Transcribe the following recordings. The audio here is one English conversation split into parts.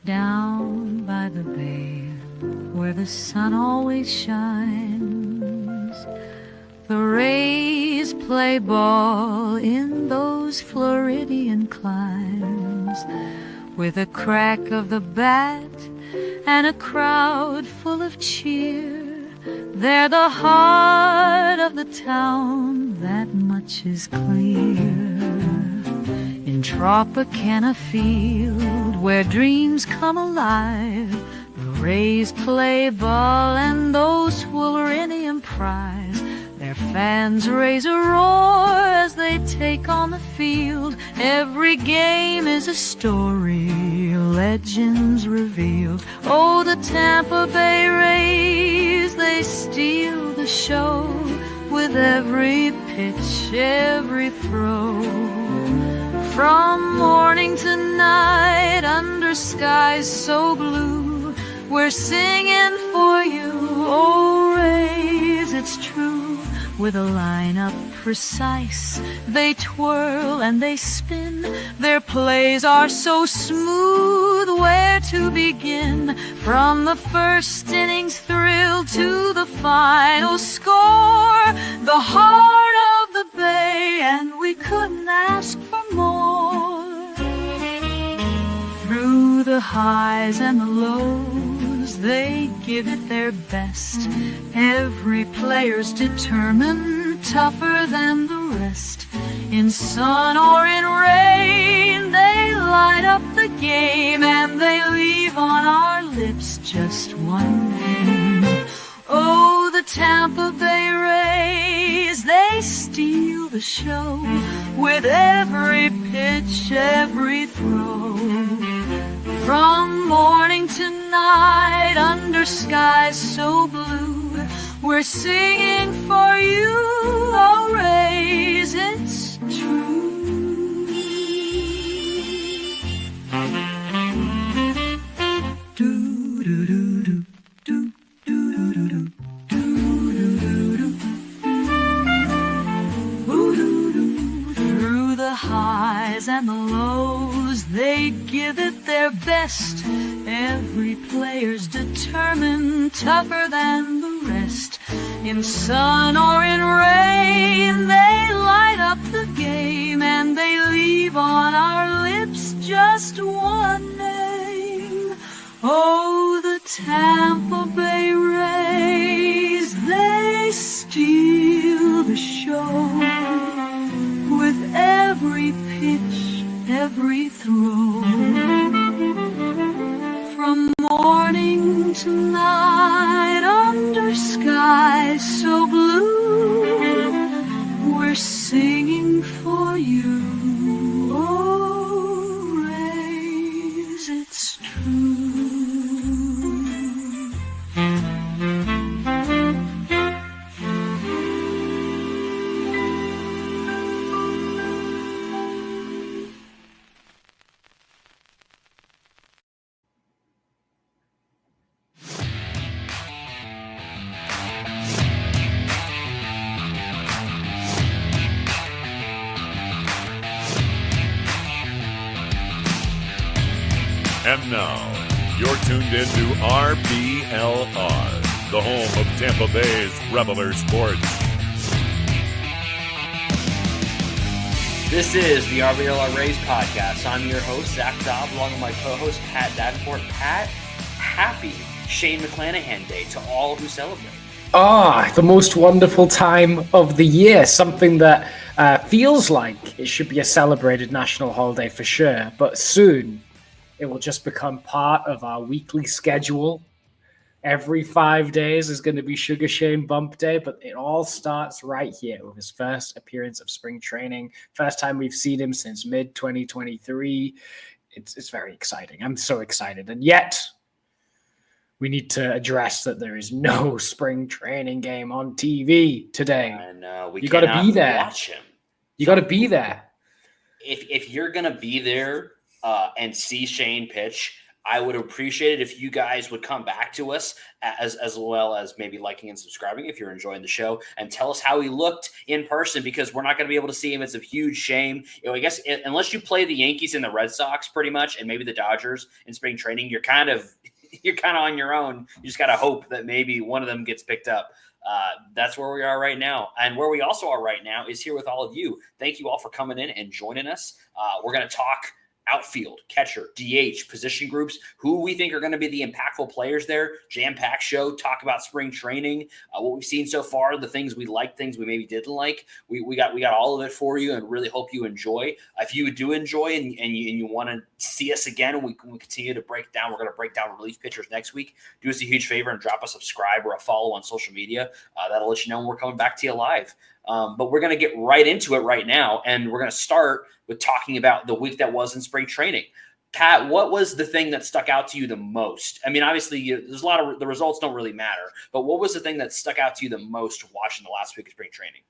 Down by the bay, where the sun always shines, the Rays play ball in those Floridian climes, with a crack of the bat and a crowd full of cheer. They're the heart of the town, that much is clear. In Tropicana Field, where dreams come alive, the Rays play ball and those Floridian prize. Their fans raise a roar as they take on the field. Every game is a story, legends revealed. Oh, the Tampa Bay Rays, they steal the show with every pitch, every throw. From morning to night, under skies so blue, we're singing for you, oh Rays, it's true. With a lineup precise, they twirl and they spin. Their plays are so smooth, where to begin? From the first inning's thrill to the final score, the heart of the Bay, and we couldn't ask for more. Through the highs and the lows, they give it their best. Every player's determined, tougher than the rest. In sun or in rain, they light up the game, and they leave on our lips just one name. Oh, the Tampa Bay Rays, they steal the show with every pitch, every throw. From morning to night, under skies so blue, we're singing for you, oh Rays, it's true. Do do do do do do do do. Through the highs and the lows, they give it their best. Every player's determined, tougher than the rest. In sun or in rain, they light up the game, and they leave on our lips just one name. Oh, the Tampa Bay Rays, they steal the show with every pitch, every throw. From morning to night, under skies so blue, we're singing for you, oh Rays, it's true. And now, you're tuned into RBLR, the home of Tampa Bay's Reveler Sports. This is the RBLR Rays podcast. I'm your host, Zach Dobb, along with my co-host, Pat Davenport. Pat, happy Shane McClanahan Day to all who celebrate. The most wonderful time of the year, something that feels like it should be a celebrated national holiday for sure, but soon it will just become part of our weekly schedule. Every 5 days is going to be Sugar Shane Bump Day, but it all starts right here with his first appearance of spring training. First time we've seen him since mid-2023. It's very exciting. I'm so excited. And yet, we need to address that there is no spring training game on TV today. And you got to be there. Watch him. You got to be there. If you're going to be there and see Shane pitch, I would appreciate it if you guys would come back to us as well as maybe liking and subscribing if you're enjoying the show, and tell us how he looked in person, because we're not going to be able to see him. It's a huge shame. I guess unless you play the Yankees and the Red Sox pretty much, and maybe the Dodgers in spring training, you're kind of on your own. You just got to hope that maybe one of them gets picked up. That's where we are right now. And where we also are right now is here with all of you. Thank you all for coming in and joining us. We're going to talk outfield, catcher, DH, position groups, who we think are going to be the impactful players there. Jam-packed show, talk about spring training, what we've seen so far, the things we liked, things we maybe didn't like. We got all of it for you, and really hope you enjoy. If you do enjoy and you want to see us again, and we continue to break down, we're going to break down relief pitchers next week. Do us a huge favor and drop a subscribe or a follow on social media. That'll let you know when we're coming back to you live. But we're going to get right into it right now, and we're going to start with talking about the week that was in spring training. Pat, what was the thing that stuck out to you the most? I mean, obviously, there's a lot of the results don't really matter, but what was the thing that stuck out to you the most watching the last week of spring training?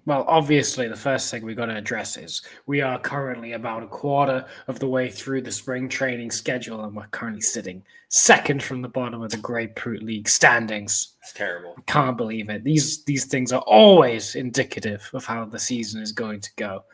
Well, obviously, the first thing we got to address is we are currently about a quarter of the way through the spring training schedule, and we're currently sitting second from the bottom of the Grapefruit League standings. It's terrible. Can't believe it. These things are always indicative of how the season is going to go,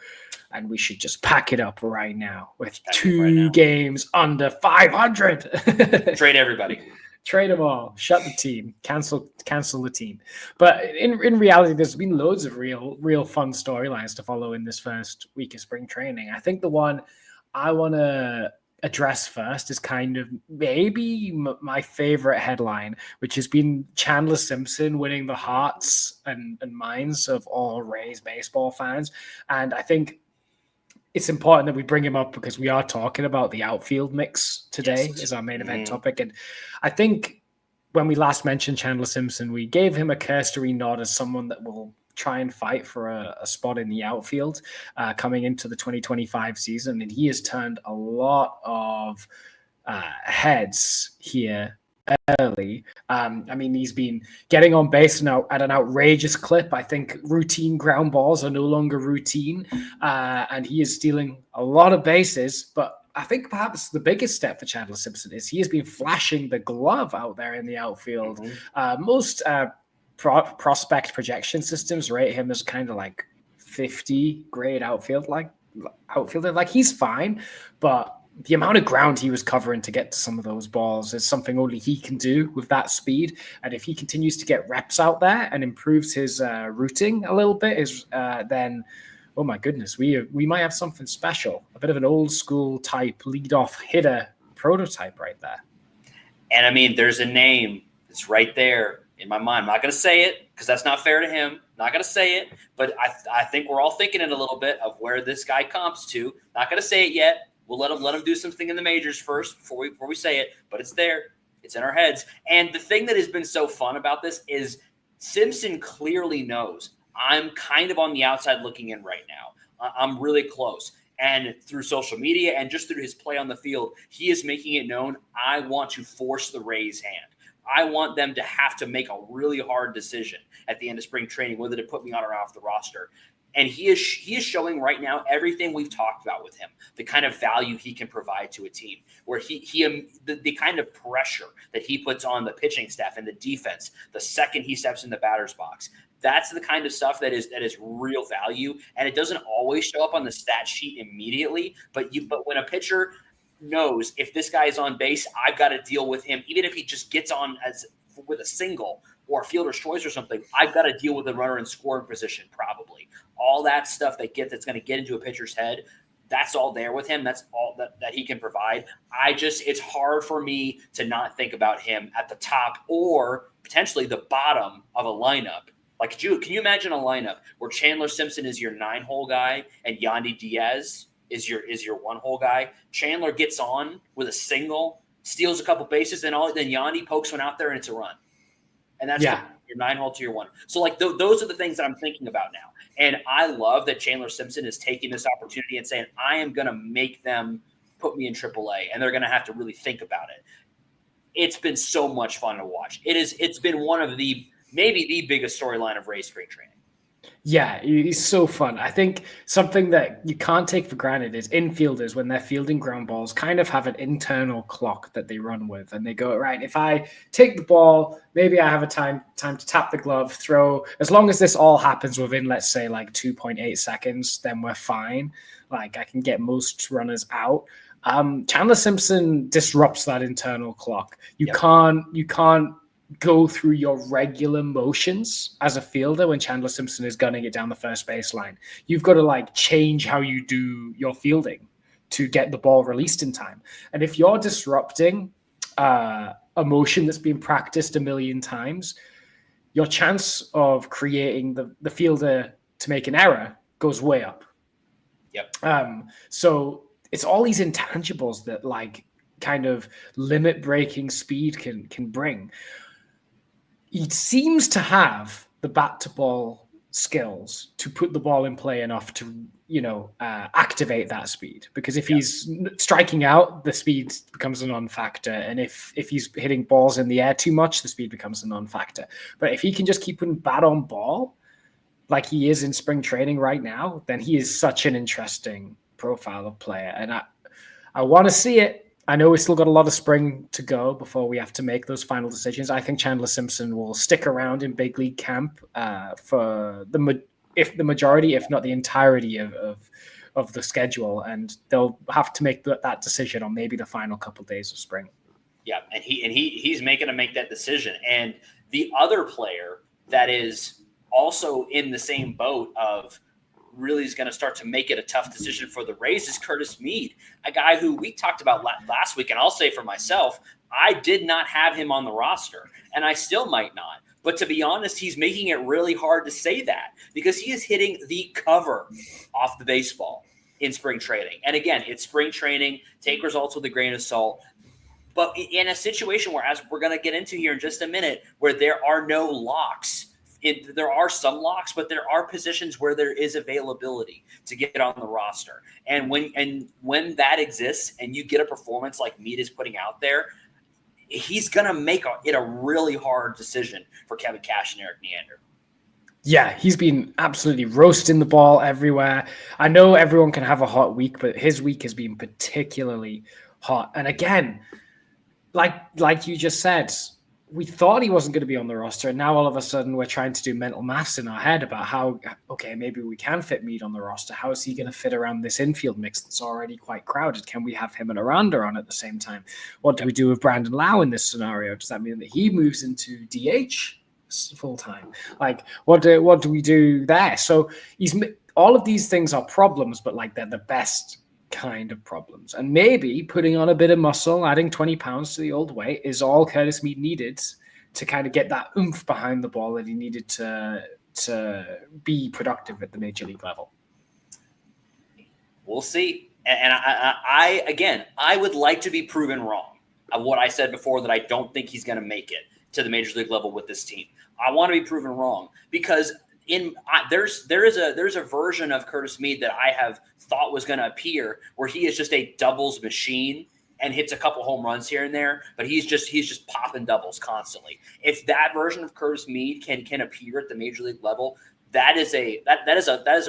and we should just pack it up right now with two games under 500. Trade everybody. Trade them all. Shut the team. Cancel the team. But in reality, there's been loads of real fun storylines to follow in this first week of spring training. I think the one I want to address first is kind of maybe my favorite headline, which has been Chandler Simpson winning the hearts and minds of all Rays baseball fans. And I think it's important that we bring him up because we are talking about the outfield mix today as our main event topic. And I think when we last mentioned Chandler Simpson, we gave him a cursory nod as someone that will try and fight for a spot in the outfield coming into the 2025 season. And he has turned a lot of heads here early. I mean, he's been getting on base now at an outrageous clip. I think routine ground balls are no longer routine, and he is stealing a lot of bases. But I think perhaps the biggest step for Chandler Simpson is he has been flashing the glove out there in the outfield. Most prospect projection systems rate him as kind of like 50 grade outfielder. Like he's fine, but the amount of ground he was covering to get to some of those balls is something only he can do with that speed. And if he continues to get reps out there and improves his routing a little bit, then, oh my goodness, we might have something special. A bit of an old school type leadoff hitter prototype right there. And I mean, there's a name that's right there in my mind. I'm not going to say it because that's not fair to him. Not going to say it, but I think we're all thinking it a little bit of where this guy comes to. Not going to say it yet. We'll let him do something in the majors first before we say it, but it's there. It's in our heads. And the thing that has been so fun about this is Simpson clearly knows I'm kind of on the outside looking in right now. I'm really close. And through social media and just through his play on the field, he is making it known I want to force the Rays' hand. I want them to have to make a really hard decision at the end of spring training, whether to put me on or off the roster. And he is showing right now everything we've talked about with him, the kind of value he can provide to a team, where the kind of pressure that he puts on the pitching staff and the defense the second he steps in the batter's box. That's the kind of stuff that is real value, and it doesn't always show up on the stat sheet immediately. But when a pitcher knows if this guy is on base, I've got to deal with him, even if he just gets on with a single or a fielder's choice or something, I've got to deal with a runner in scoring position probably. All that stuff that's going to get into a pitcher's head, that's all there with him. That's all that he can provide. It's hard for me to not think about him at the top or potentially the bottom of a lineup. Like, can you imagine a lineup where Chandler Simpson is your 9-hole guy and Yandy Diaz is your 1-hole guy? Chandler gets on with a single, steals a couple bases, then Yandy pokes one out there and it's a run. And that's your 9-hole to your 1. So, like, those are the things that I'm thinking about now. And I love that Chandler Simpson is taking this opportunity and saying, I am going to make them put me in AAA, and they're going to have to really think about it. It's been so much fun to watch. It's been one of maybe the biggest storyline of Rays spring training. Yeah, he's so fun. I think something that you can't take for granted is infielders, when they're fielding ground balls, kind of have an internal clock that they run with. And they go, right, if I take the ball, maybe I have a time to tap the glove, throw. As long as this all happens within, let's say, like 2.8 seconds, then we're fine. Like, I can get most runners out. Chandler Simpson disrupts that internal clock. You can't go through your regular motions as a fielder when Chandler Simpson is gunning it down the first baseline. You've got to like change how you do your fielding to get the ball released in time. And if you're disrupting a motion that's been practiced a million times, your chance of creating the fielder to make an error goes way up. Yep. So it's all these intangibles that like kind of limit breaking speed can bring. He seems to have the bat to ball skills to put the ball in play enough to, activate that speed. Because if he's striking out, the speed becomes a non-factor. And if he's hitting balls in the air too much, the speed becomes a non-factor. But if he can just keep putting bat on ball, like he is in spring training right now, then he is such an interesting profile of player. And I want to see it. I know we still got a lot of spring to go before we have to make those final decisions. I think Chandler Simpson will stick around in big league camp for the majority, if not the entirety of the schedule, and they'll have to make that decision on maybe the final couple of days of spring. Yeah, and he's making to make that decision. And the other player that is also in the same boat of really is going to start to make it a tough decision for the Rays is Curtis Mead, a guy who we talked about last week. And I'll say for myself, I did not have him on the roster, and I still might not. But to be honest, he's making it really hard to say that because he is hitting the cover off the baseball in spring training. And again, it's spring training. Take results with a grain of salt. But in a situation where, as we're going to get into here in just a minute, where there are no locks, there are some locks, but there are positions where there is availability to get on the roster. And when that exists and you get a performance like Mead is putting out there, he's going to make it a really hard decision for Kevin Cash and Erik Neander. Yeah, he's been absolutely roasting the ball everywhere. I know everyone can have a hot week, but his week has been particularly hot. And again, like you just said, we thought he wasn't going to be on the roster, and now all of a sudden we're trying to do mental maths in our head about how, okay, maybe we can fit Mead on the roster. How is he going to fit around this infield mix that's already quite crowded? Can we have him and Aranda on at the same time? What do we do with Brandon Lau in this scenario? Does that mean that he moves into DH full time? Like, what do we do there? So all of these things are problems, but like they're the best kind of problems. And maybe putting on a bit of muscle, adding 20 pounds to the old weight is all Curtis Mead needed to kind of get that oomph behind the ball that he needed to be productive at the major league level. We'll see. And I would like to be proven wrong of what I said before, that I don't think he's going to make it to the major league level with this team. I want to be proven wrong because there's a version of Curtis Mead that I have thought was going to appear where he is just a doubles machine and hits a couple home runs here and there, but he's just popping doubles constantly. If that version of Curtis Mead can appear at the major league level, that is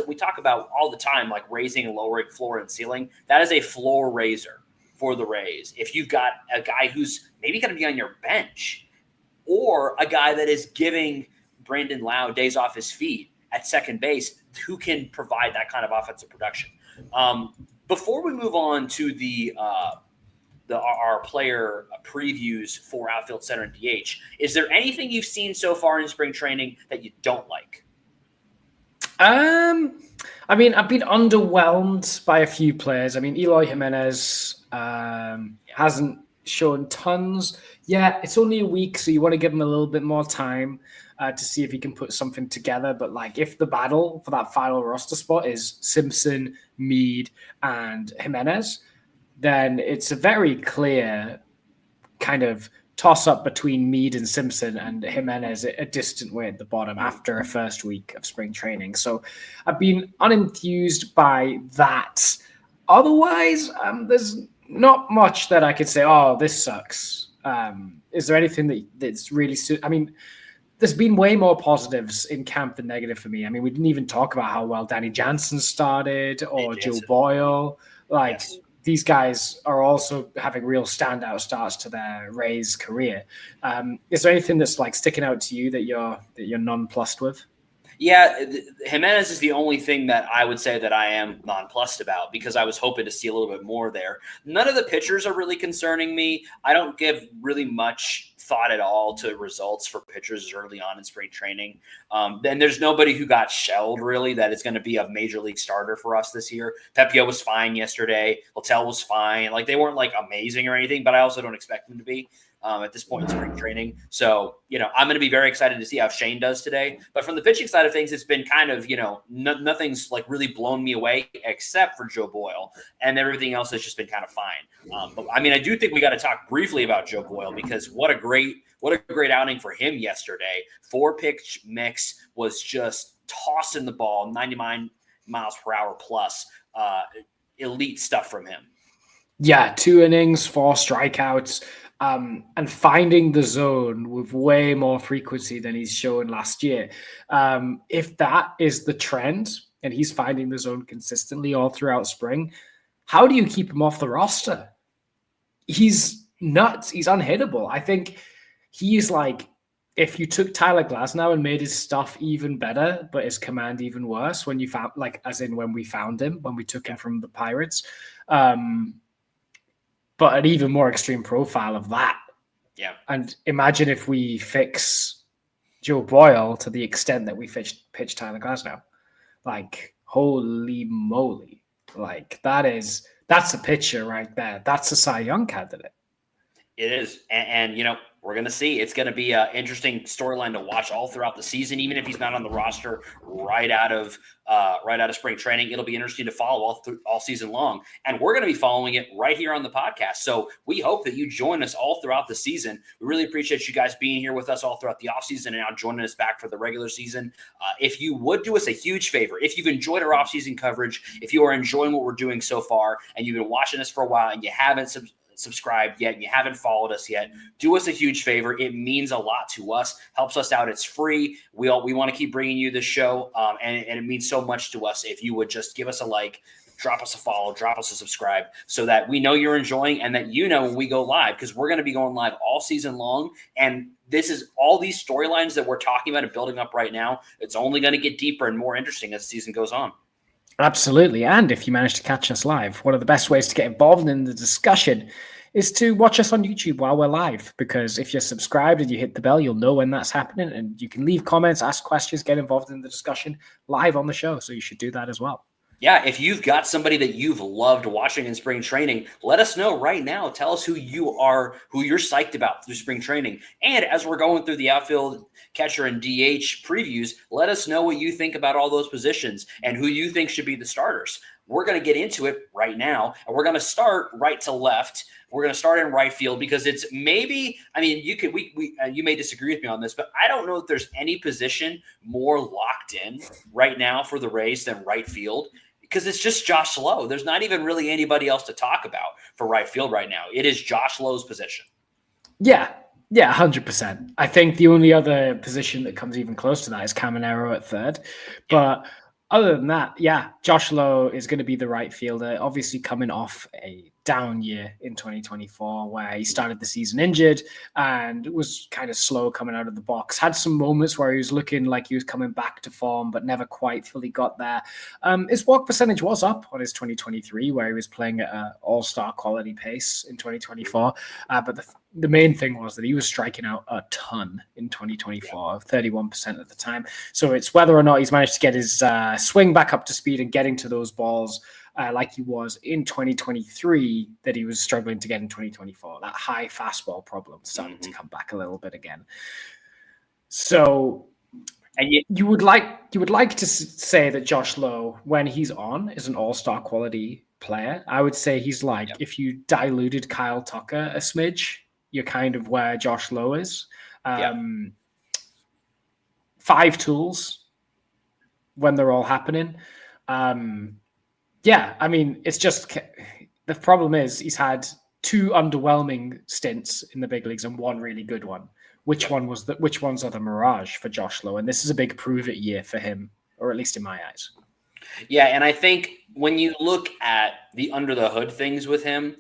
we talk about all the time, like raising and lowering floor and ceiling. That is a floor raiser for the Rays. If you've got a guy who's maybe going to be on your bench, or a guy that is giving Brandon Lau days off his feet at second base, who can provide that kind of offensive production. Before we move on to our player previews for outfield, center, and DH, is there anything you've seen so far in spring training that you don't like? I mean, I've been underwhelmed by a few players. I mean, Eloy Jimenez hasn't shown tons yet. It's only a week, so you want to give him a little bit more time to see if he can put something together. But like, if the battle for that final roster spot is Simpson, Mead, and Jimenez, then it's a very clear kind of toss-up between Mead and Simpson, and Jimenez a distant way at the bottom after a first week of spring training. So I've been unenthused by that. Otherwise, there's not much that I could say, oh, this sucks. Is there anything that's really I mean, there's been way more positives in camp than negative for me. I mean, we didn't even talk about how well Danny Jansen started or Joe Boyle. Like, Yes. these guys are also having real standout starts to their Rays career. Is there anything that's like sticking out to you that you're nonplussed with? Yeah, Jimenez is the only thing that I would say that I am nonplussed about, because I was hoping to see a little bit more there. None of the pitchers are really concerning me. I don't give really much thought at all to results for pitchers early on in spring training. Then there's nobody who got shelled really that is going to be a major league starter for us this year. Pepio was fine yesterday. Littell was fine. Like, they weren't like amazing or anything, but I also don't expect them to be. At this point in spring training. So, I'm going to be very excited to see how Shane does today. But from the pitching side of things, it's been kind of, nothing's like really blown me away except for Joe Boyle, and everything else has just been kind of fine. But I mean, I do think we got to talk briefly about Joe Boyle, because what a great outing for him yesterday. 4-pitch mix was just tossing the ball 99 miles per hour plus. Elite stuff from him. Yeah, 2 innings, 4 strikeouts. And finding the zone with way more frequency than he's shown last year. If that is the trend and he's finding the zone consistently all throughout spring, how do you keep him off the roster? He's nuts. He's unhittable. I think he's like, if you took Tyler Glasnow and made his stuff even better, but his command even worse when you found, like, as in when we found him, when we took him from the Pirates, but an even more extreme profile of that. Yeah. And imagine if we fix Joe Boyle to the extent that we pitch Tyler Glasnow. Like, holy moly. Like, that's a pitcher right there. That's a Cy Young candidate. It is. And we're going to see. It's going to be an interesting storyline to watch all throughout the season, even if he's not on the roster right out of spring training. It'll be interesting to follow all season long. And we're going to be following it right here on the podcast. So we hope that you join us all throughout the season. We really appreciate you guys being here with us all throughout the offseason and now joining us back for the regular season. If you would do us a huge favor, if you've enjoyed our offseason coverage, if you are enjoying what we're doing so far, and you've been watching us for a while and you haven't subscribed yet, you haven't followed us yet, do us a huge favor. It means a lot to us, helps us out. It's free. We want to keep bringing you this show, and it means so much to us if you would just give us a like, drop us a follow, drop us a subscribe, so that we know you're enjoying and that when we go live, because we're going to be going live all season long. And this is all these storylines that we're talking about and building up right now. It's only going to get deeper and more interesting as the season goes on. Absolutely. And if you manage to catch us live, one of the best ways to get involved in the discussion is to watch us on YouTube while we're live, because if you're subscribed and you hit the bell, you'll know when that's happening, and you can leave comments, ask questions, get involved in the discussion live on the show. So you should do that as well. Yeah, if you've got somebody that you've loved watching in spring training, let us know right now. Tell us who you're psyched about through spring training. And as we're going through the outfield, catcher, and DH previews, let us know what you think about all those positions and who you think should be the starters. We're going to get into it right now, and we're going to start right to left. We're going to start in right field, because it's maybe, I mean, you may disagree with me on this, but I don't know if there's any position more locked in right now for the Rays than right field, because it's just Josh Lowe. There's not even really anybody else to talk about for right field right now. It is Josh Lowe's position. Yeah, 100%. I think the only other position that comes even close to that is Caminero at third. But other than that, yeah, Josh Lowe is going to be the right fielder, obviously coming off a down year in 2024 where he started the season injured and was kind of slow coming out of the box. Had some moments where he was looking like he was coming back to form, but never quite fully got there. His walk percentage was up on his 2023, where he was playing at an all-star quality pace in 2024. But the main thing was that he was striking out a ton in 2024, 31% at the time. So it's whether or not he's managed to get his swing back up to speed and getting to those balls like he was in 2023 that he was struggling to get in 2024. That high fastball problem started to come back a little bit again. So, and you would like to say that Josh Lowe, when he's on, is an all-star quality player. I would say he's like, if you diluted Kyle Tucker a smidge, you're kind of where Josh Lowe is. 5 tools when they're all happening. Yeah, I mean, it's just the problem is he's had 2 underwhelming stints in the big leagues and 1 really good one, which ones are the mirage for Josh Lowe. And this is a big prove it year for him, or at least in my eyes. Yeah, and I think when you look at the under the hood things with him,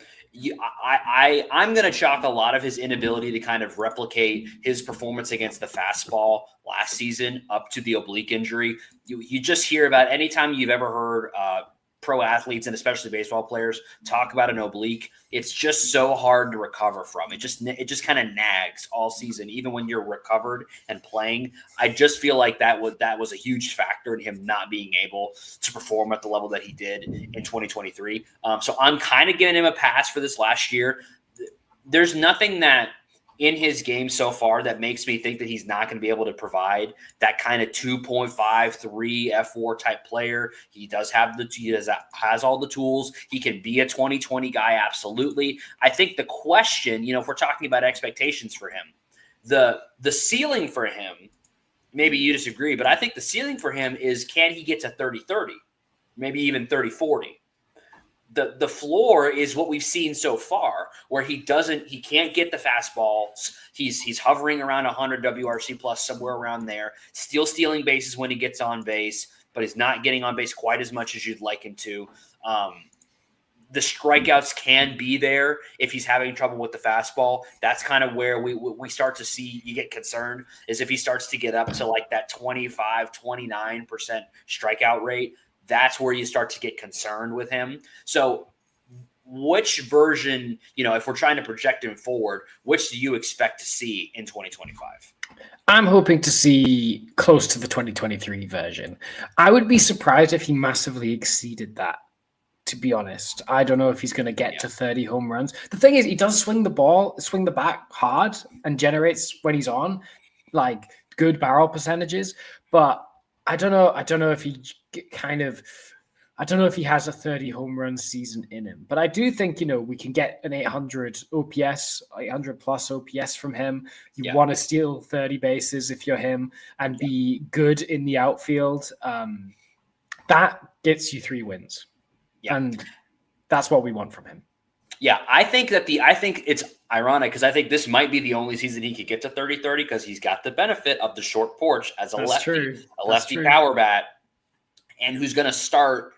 I'm going to chalk a lot of his inability to kind of replicate his performance against the fastball last season up to the oblique injury. You just hear about anytime you've ever heard pro athletes and especially baseball players talk about an oblique, it's just so hard to recover from. It just kind of nags all season, even when you're recovered and playing. I just feel like that was a huge factor in him not being able to perform at the level that he did in 2023. So I'm kind of giving him a pass for this last year. There's nothing that in his game so far that makes me think that he's not going to be able to provide that kind of 2.53 F4 type player. He has all the tools. He can be a 2020 guy. Absolutely. I think the question, if we're talking about expectations for him, the ceiling for him, maybe you disagree, but I think the ceiling for him is, can he get to 30-30, maybe even 30-40? The floor is what we've seen so far, where he can't get the fastballs. He's hovering around 100 WRC plus, somewhere around there, still stealing bases when he gets on base, but he's not getting on base quite as much as you'd like him to. The strikeouts can be there if he's having trouble with the fastball. That's kind of where we start to see you get concerned, is if he starts to get up to like that 25-29% strikeout rate. That's where you start to get concerned with him. So which version, if we're trying to project him forward, which do you expect to see in 2025? I'm hoping to see close to the 2023 version. I would be surprised if he massively exceeded that, to be honest. I don't know if he's going to get to 30 home runs. The thing is, he does swing the bat hard and generates, when he's on, like good barrel percentages, but I don't know if he I don't know if he has a 30 home run season in him, but I do think, we can get an 800 OPS, 800 plus OPS from him. You want to steal 30 bases if you're him and be good in the outfield. That gets you 3 wins. Yeah. And that's what we want from him. Yeah, I think it's ironic because I think this might be the only season he could get to 30-30 because he's got the benefit of the short porch as a lefty power bat, and who's going to start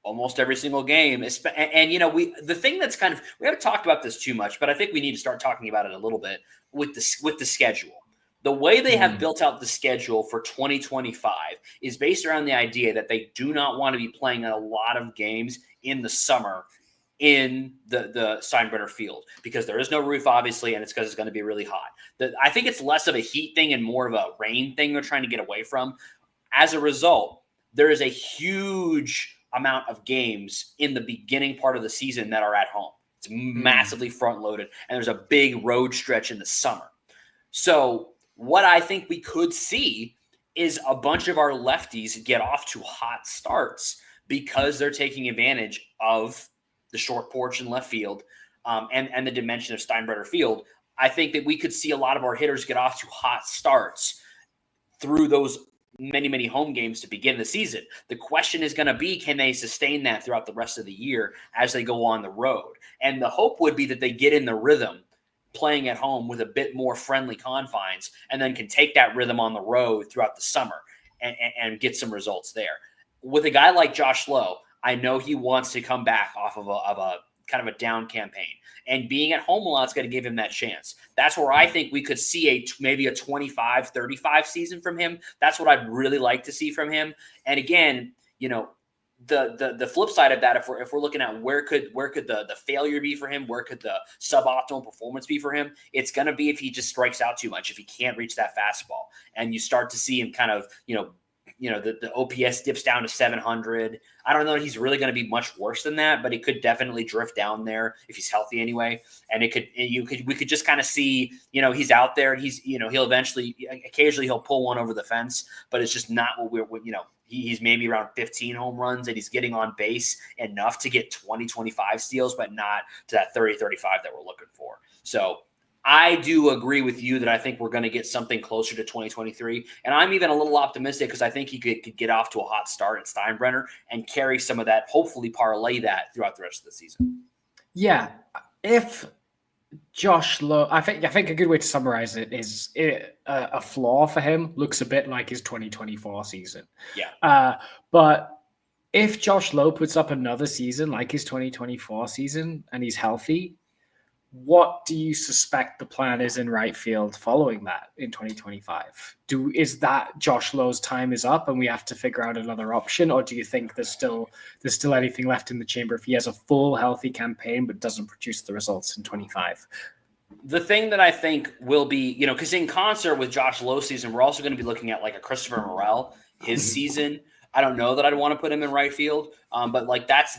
almost every single game. And the thing that's we haven't talked about this too much, but I think we need to start talking about it a little bit with the schedule. The way they have built out the schedule for 2025 is based around the idea that they do not want to be playing a lot of games in the summer in the Steinbrenner Field, because there is no roof, obviously, and it's because it's going to be really hot. I think it's less of a heat thing and more of a rain thing they're trying to get away from. As a result, there is a huge amount of games in the beginning part of the season that are at home. It's massively front-loaded, and there's a big road stretch in the summer. So what I think we could see is a bunch of our lefties get off to hot starts because they're taking advantage of the short porch in left field, and the dimension of Steinbrenner Field. I think that we could see a lot of our hitters get off to hot starts through those many, many home games to begin the season. The question is going to be, can they sustain that throughout the rest of the year as they go on the road? And the hope would be that they get in the rhythm playing at home with a bit more friendly confines, and then can take that rhythm on the road throughout the summer and get some results there. With a guy like Josh Lowe, I know he wants to come back off of a kind of a down campaign, and being at home a lot is going to give him that chance. That's where I think we could see maybe a 25-35 season from him. That's what I'd really like to see from him. And again, the flip side of that, if we're looking at where could the failure be for him, where could the suboptimal performance be for him, it's going to be if he just strikes out too much, if he can't reach that fastball, and you start to see him kind of the OPS dips down to 700. I don't know if he's really going to be much worse than that, but he could definitely drift down there if he's healthy anyway. And we could just kind of see, he's out there, and he'll eventually, occasionally he'll pull one over the fence, but it's just not what he's maybe around 15 home runs, and he's getting on base enough to get 20-25 steals, but not to that 30-35 that we're looking for. So I do agree with you that I think we're going to get something closer to 2023. And I'm even a little optimistic because I think he could get off to a hot start at Steinbrenner and carry some of that, hopefully parlay that throughout the rest of the season. Yeah. If Josh Lowe, I think a good way to summarize it is a flaw for him looks a bit like his 2024 season. Yeah. But if Josh Lowe puts up another season like his 2024 season and he's healthy, what do you suspect the plan is in right field following that in 2025? Is that Josh Lowe's time is up and we have to figure out another option, or do you think there's still anything left in the chamber if he has a full healthy campaign but doesn't produce the results in 25? The thing that I think will be, because in concert with Josh Lowe's season, we're also going to be looking at like a Christopher Morel, his season. I don't know that I'd want to put him in right field, but like that's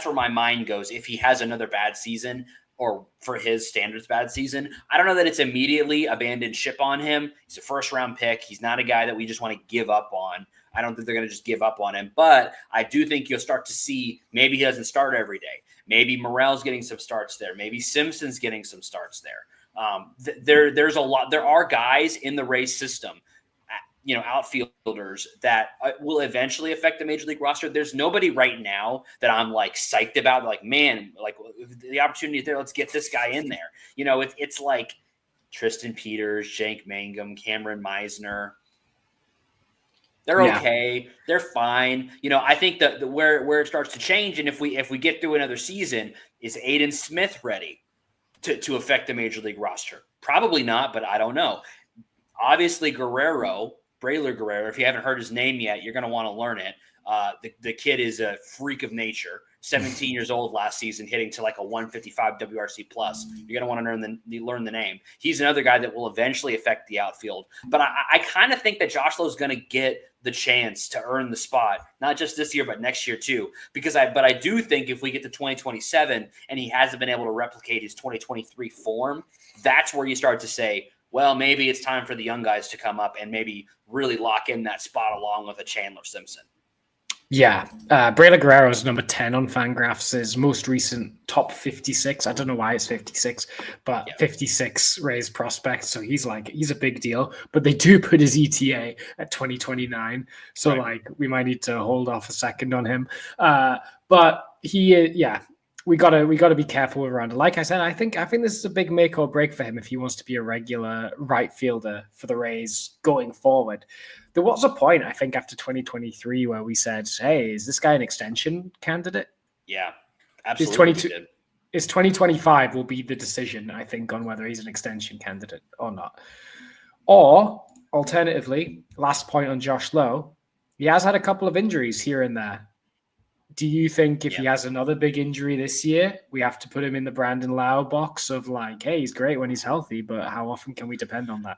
where my mind goes. If he has another bad season, or for his standards bad season, I don't know that it's immediately abandoned ship on him. He's a first round pick. He's not a guy that we just want to give up on. I don't think they're going to just give up on him, but I do think you'll start to see maybe he doesn't start every day. Maybe Morel's getting some starts there. Maybe Simpson's getting some starts there. There's a lot. There are guys in the Rays system, outfielders that will eventually affect the major league roster. There's nobody right now that I'm like psyched about. Like, man, like the opportunity is there. Let's get this guy in there. It's like Tristan Peters, Jake Mangum, Cameron Meisner. They're okay. They're fine. I think that where it starts to change, and if we get through another season, is Aiden Smith ready to affect the major league roster? Probably not, but I don't know. Obviously, Braylor Guerrero, if you haven't heard his name yet, you're going to want to learn it. The kid is a freak of nature. 17 years old last season, hitting to like a 155 WRC plus. You're going to want to learn the name. He's another guy that will eventually affect the outfield. But I kind of think that Josh Lowe is going to get the chance to earn the spot, not just this year, but next year too. But I do think if we get to 2027 and he hasn't been able to replicate his 2023 form, that's where you start to say, well, maybe it's time for the young guys to come up and maybe really lock in that spot along with a Chandler Simpson. Yeah. Braylor Guerrero is number 10 on Fangraphs, his most recent top 56. I don't know why it's 56, but 56 Rays prospects. So he's a big deal, but they do put his ETA at 2029. So we might need to hold off a second on him. But we gotta be careful around it. Like I said, I think this is a big make or break for him if he wants to be a regular right fielder for the Rays going forward. There was a point, I think, after 2023 where we said, hey, is this guy an extension candidate? Yeah, absolutely. Is 2025 will be the decision, I think, on whether he's an extension candidate or not. Or, alternatively, last point on Josh Lowe, he has had a couple of injuries here and there. Do you think if he has another big injury this year, we have to put him in the Brandon Lau box of like, hey, he's great when he's healthy, but how often can we depend on that?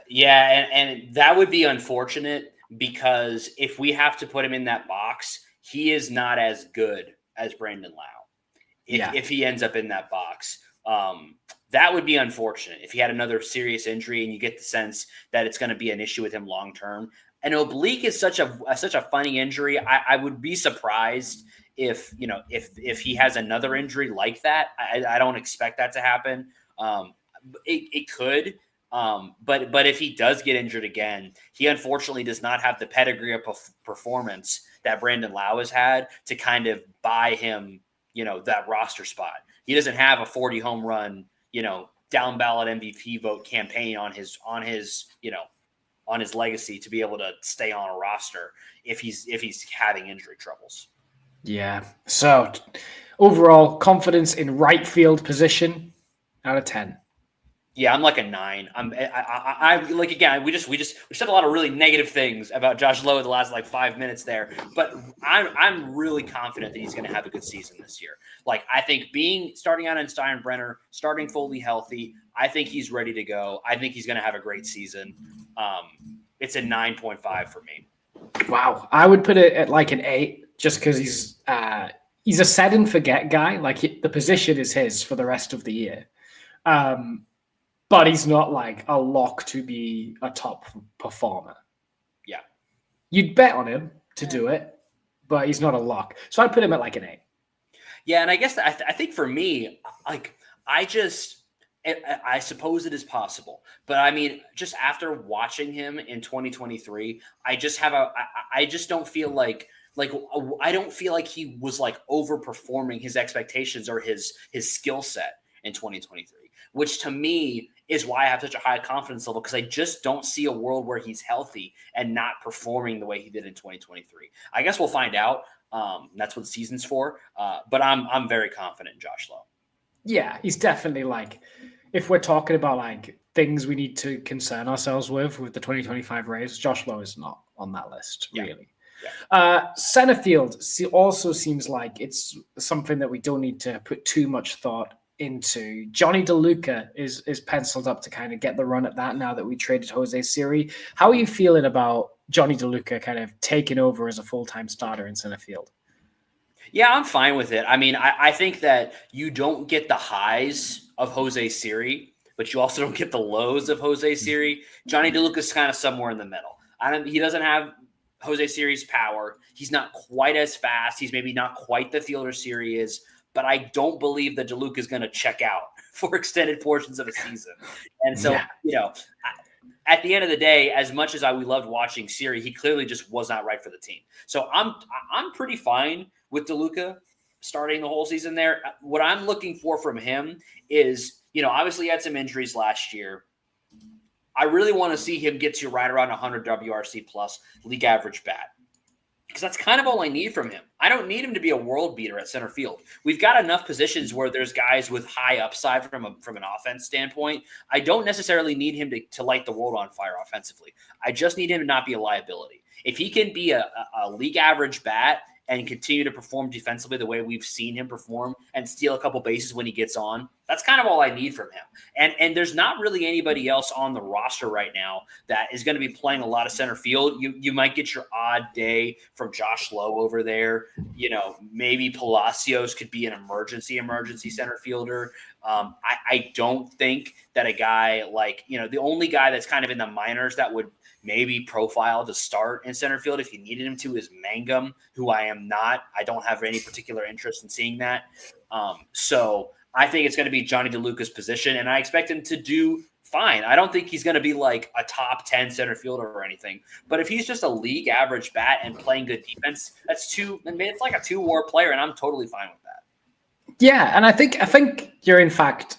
Yeah, and that would be unfortunate because if we have to put him in that box, he is not as good as Brandon Lau. If he ends up in that box, that would be unfortunate. If he had another serious injury and you get the sense that it's going to be an issue with him long term. An oblique is such a funny injury. I would be surprised if he has another injury like that. I don't expect that to happen. It could. But if he does get injured again, he unfortunately does not have the pedigree of performance that Brandon Lau has had to kind of buy him, that roster spot. He doesn't have a 40 home run, down ballot MVP vote campaign on his legacy to be able to stay on a roster if he's having injury troubles. Yeah. So overall confidence in right field position out of 10. Yeah, I'm like a 9. I like, again, we said a lot of really negative things about Josh Lowe in the last 5 minutes there, but I'm really confident that he's going to have a good season this year. Like, I think starting out in Steinbrenner, starting fully healthy, I think he's ready to go. I think he's going to have a great season. It's a 9.5 for me. Wow. I would put it at an 8 just because he's a set and forget guy. The position is his for the rest of the year. But he's not a lock to be a top performer. Yeah. You'd bet on him to do it, but he's not a lock. So I'd put him at an 8. Yeah, and I guess I think for me, I suppose it is possible. But I mean, just after watching him in 2023, I just don't feel like I don't feel like he was overperforming his expectations or his skill set in 2023. which to me is why I have such a high confidence level, because I just don't see a world where he's healthy and not performing the way he did in 2023. I guess we'll find out. That's what the season's for. But I'm very confident in Josh Lowe. Yeah, he's definitely like, if we're talking about like things we need to concern ourselves with the 2025 Rays, Josh Lowe is not on that list, really. Yeah. Center field also seems like it's something that we don't need to put too much thought into. Johnny DeLuca is penciled up to kind of get the run at that now that we traded Jose Siri. How are you feeling about Johnny DeLuca kind of taking over as a full-time starter in center field? Yeah, I'm fine with it. I mean, I think that you don't get the highs of Jose Siri, but you also don't get the lows of Jose Siri. Johnny DeLuca's kind of somewhere in the middle. He doesn't have Jose Siri's power. He's not quite as fast. He's maybe not quite the fielder Siri is, but I don't believe that DeLuca is going to check out for extended portions of a season. And so, at the end of the day, as much as we loved watching Siri, he clearly just was not right for the team. So I'm pretty fine with DeLuca starting the whole season there. What I'm looking for from him is, obviously he had some injuries last year. I really want to see him get to right around 100 WRC plus league average bat, because that's kind of all I need from him. I don't need him to be a world beater at center field. We've got enough positions where there's guys with high upside from an offense standpoint. I don't necessarily need him to light the world on fire offensively. I just need him to not be a liability. If he can be a league average bat and continue to perform defensively the way we've seen him perform and steal a couple bases when he gets on, that's kind of all I need from him. And there's not really anybody else on the roster right now that is going to be playing a lot of center field. You might get your odd day from Josh Lowe over there. Maybe Palacios could be an emergency center fielder. I don't think that a guy like, the only guy that's kind of in the minors that would maybe profile to start in center field if you needed him to is Mangum, who I am not. I don't have any particular interest in seeing that. So I think it's going to be Johnny DeLuca's position, and I expect him to do fine. I don't think he's going to be like a top 10 center fielder or anything, but if he's just a league average bat and playing good defense, it's like a 2-WAR player, and I'm totally fine with that. Yeah, and I think you're in fact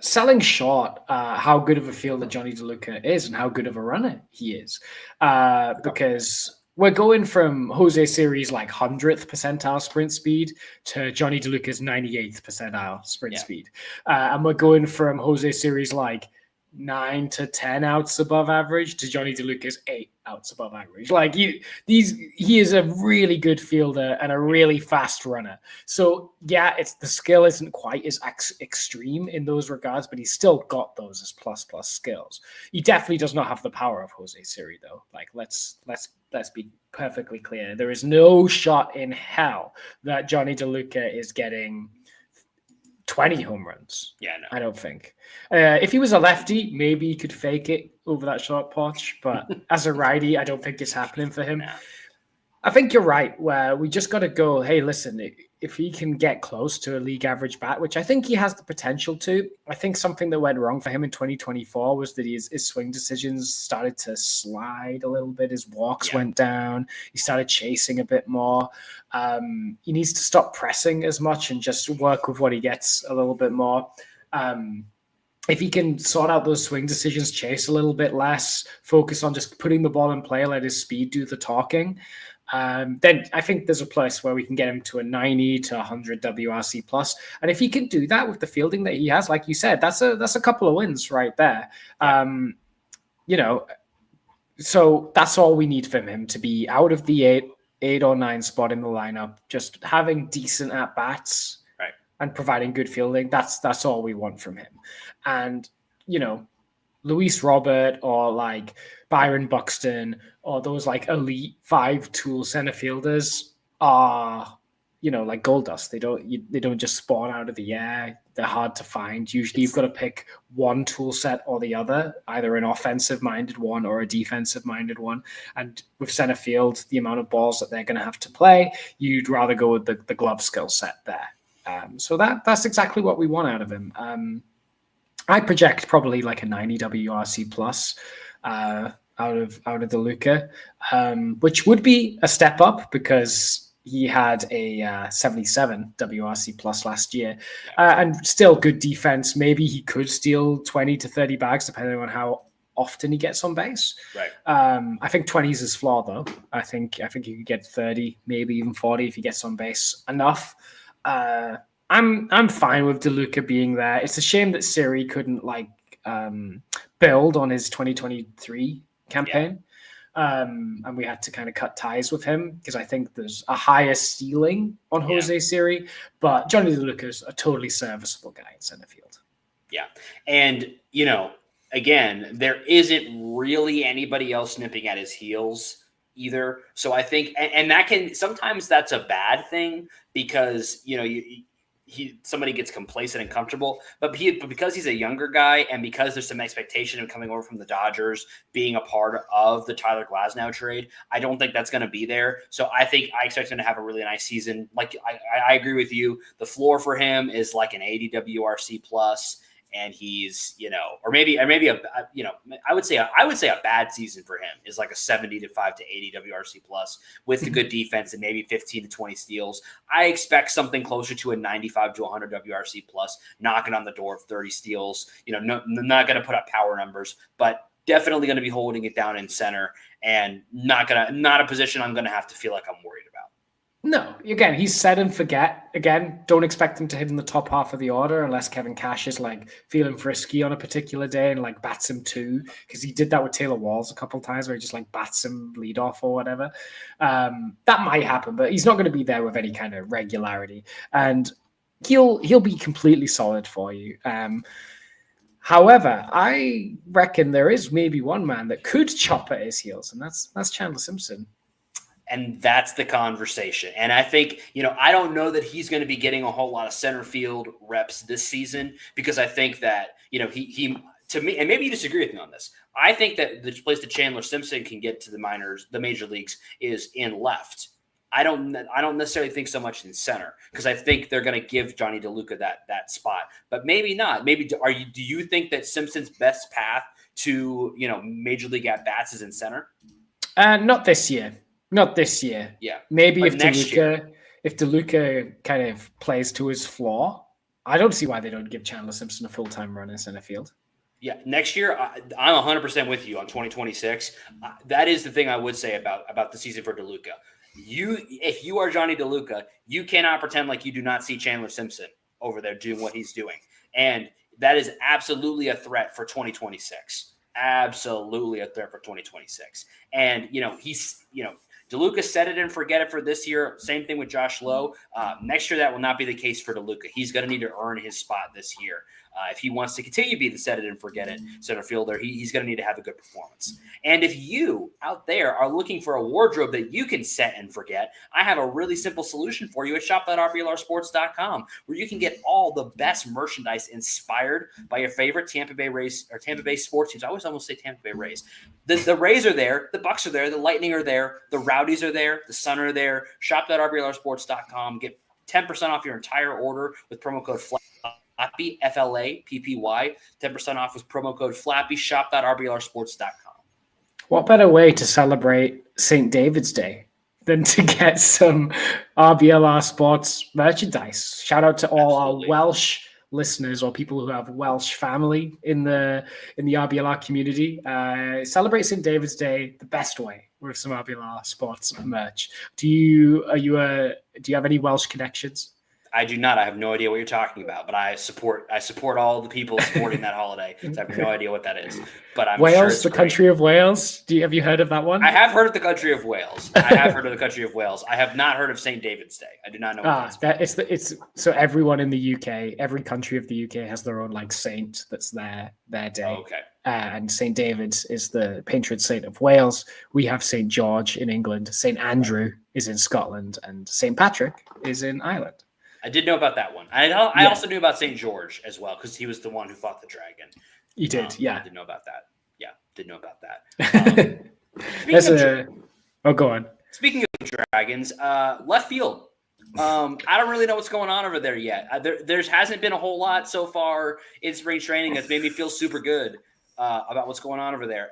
selling short how good of a fielder Johnny DeLuca is and how good of a runner he is, because we're going from Jose Siri's like 100th percentile sprint speed to Johnny DeLuca's 98th percentile sprint speed, and we're going from Jose Siri's like 9 to 10 outs above average to Johnny DeLuca's 8 outs above average. Like he is a really good fielder and a really fast runner. So yeah, the skill isn't quite as extreme in those regards, but he's still got those as plus skills. He definitely does not have the power of Jose Siri though. Like let's be perfectly clear. There is no shot in hell that Johnny DeLuca is getting 20 home runs. Yeah, no. I don't think. If he was a lefty, maybe he could fake it over that short porch, but as a righty, I don't think it's happening for him. No. I think you're right, where we just got to go, hey, listen, if he can get close to a league average bat, which I think he has the potential to. I think something that went wrong for him in 2024 was that his swing decisions started to slide a little bit. His walks went down. He started chasing a bit more. He needs to stop pressing as much and just work with what he gets a little bit more. If he can sort out those swing decisions, chase a little bit less, focus on just putting the ball in play, let his speed do the talking, then I think there's a place where we can get him to a 90 to 100 WRC plus. And if he can do that with the fielding that he has, like you said, that's a couple of wins right there. So that's all we need from him, to be out of the 8 or 9 spot in the lineup, just having decent at bats and providing good fielding. That's all we want from him. And, Luis Robert or like Byron Buxton or those like elite 5-tool center fielders are, like gold dust. They don't just spawn out of the air. They're hard to find. Usually you've got to pick one tool set or the other, either an offensive minded one or a defensive minded one. And with center field, the amount of balls that they're going to have to play, you'd rather go with the glove skill set there. So that's exactly what we want out of him. I project probably like a 90 WRC plus out of DeLuca, which would be a step up because He had a 77 WRC plus last year, and still good defense. Maybe he could steal 20 to 30 bags depending on how often he gets on base. Right. I think 20 is his floor, though. I think he could get 30, maybe even 40 if he gets on base enough. I'm fine with DeLuca being there. It's a shame that Siri couldn't build on his 2023 campaign. And we had to kind of cut ties with him because I think there's a higher ceiling on Jose Siri, but Johnny DeLuca is a totally serviceable guy in center field. Yeah. And, again, there isn't really anybody else nipping at his heels either. So I think, and that sometimes that's a bad thing because, somebody gets complacent and comfortable, but because he's a younger guy and because there's some expectation of coming over from the Dodgers being a part of the Tyler Glasnow trade, I don't think that's going to be there. So I expect him to have a really nice season. Like I agree with you. The floor for him is like an 80 WRC plus. And he's, or maybe I would say a bad season for him is like a 75 to 80 WRC plus with the good defense and maybe 15 to 20 steals. I expect something closer to a 95 to 100 WRC plus, knocking on the door of 30 steals. Not going to put up power numbers, but definitely going to be holding it down in center and not a position I'm going to have to feel like I'm worried about. No, again, he's set and forget. Again, don't expect him to hit in the top half of the order unless Kevin Cash is feeling frisky on a particular day and bats him too, because he did that with Taylor Walls a couple of times where he just bats him lead off or whatever. That might happen, but he's not going to be there with any kind of regularity, and he'll be completely solid for you. However, I reckon there is maybe one man that could chop at his heels, and that's Chandler Simpson. And that's the conversation. And I think, I don't know that he's going to be getting a whole lot of center field reps this season because I think that, he to me, and maybe you disagree with me on this, I think that the place that Chandler Simpson can get to the major leagues is in left. I don't necessarily think so much in center because I think they're going to give Johnny DeLuca that spot, but maybe not. Maybe do you think that Simpson's best path to, major league at bats is in center? Not this year. Not this year. Yeah. Maybe if DeLuca kind of plays to his floor, I don't see why they don't give Chandler Simpson a full-time run in center field. Yeah, next year, I'm 100% with you on 2026. That is the thing I would say about the season for DeLuca. If you are Johnny DeLuca, you cannot pretend like you do not see Chandler Simpson over there doing what he's doing. And that is absolutely a threat for 2026. Absolutely a threat for 2026. And, DeLuca set it and forget it for this year. Same thing with Josh Lowe. Next year, that will not be the case for DeLuca. He's going to need to earn his spot this year. If he wants to continue to be the set it and forget it center fielder, he's going to need to have a good performance. And if you out there are looking for a wardrobe that you can set and forget, I have a really simple solution for you at shop.rblrsports.com, where you can get all the best merchandise inspired by your favorite Tampa Bay Rays or Tampa Bay sports teams. I always almost say Tampa Bay Rays. The Rays are there, the Bucks are there, the Lightning are there, the Rowdies are there, the Sun are there. Shop.rblrsports.com. Get 10% off your entire order with promo code FLAPPY, FLAPPY, 10% off with promo code FLAPPY, shop.rblrsports.com. What better way to celebrate St. David's Day than to get some RBLR Sports merchandise? Shout out to all our Welsh listeners or people who have Welsh family in the RBLR community. Celebrate St. David's Day the best way with some RBLR Sports merch. Do you have any Welsh connections? I do not. I have no idea what you're talking about, but I support all the people supporting that holiday. So I have no idea what that is. But I'm Wales, sure it's the great. country of Wales. Have you heard of that one? I have heard of the country of Wales. I have not heard of St. David's Day. I do not know. It's so everyone in the UK, every country of the UK has their own saint that's their day. Oh, okay. And St. David's is the patron saint of Wales. We have St. George in England. St. Andrew is in Scotland, and St. Patrick is in Ireland. I did know about that one. I also knew about St. George as well because he was the one who fought the dragon. You did, yeah. I did know about that. Yeah, did know about that. Go on. Speaking of dragons, left field. I don't really know what's going on over there yet. There hasn't been a whole lot so far in spring training that's made me feel super good about what's going on over there.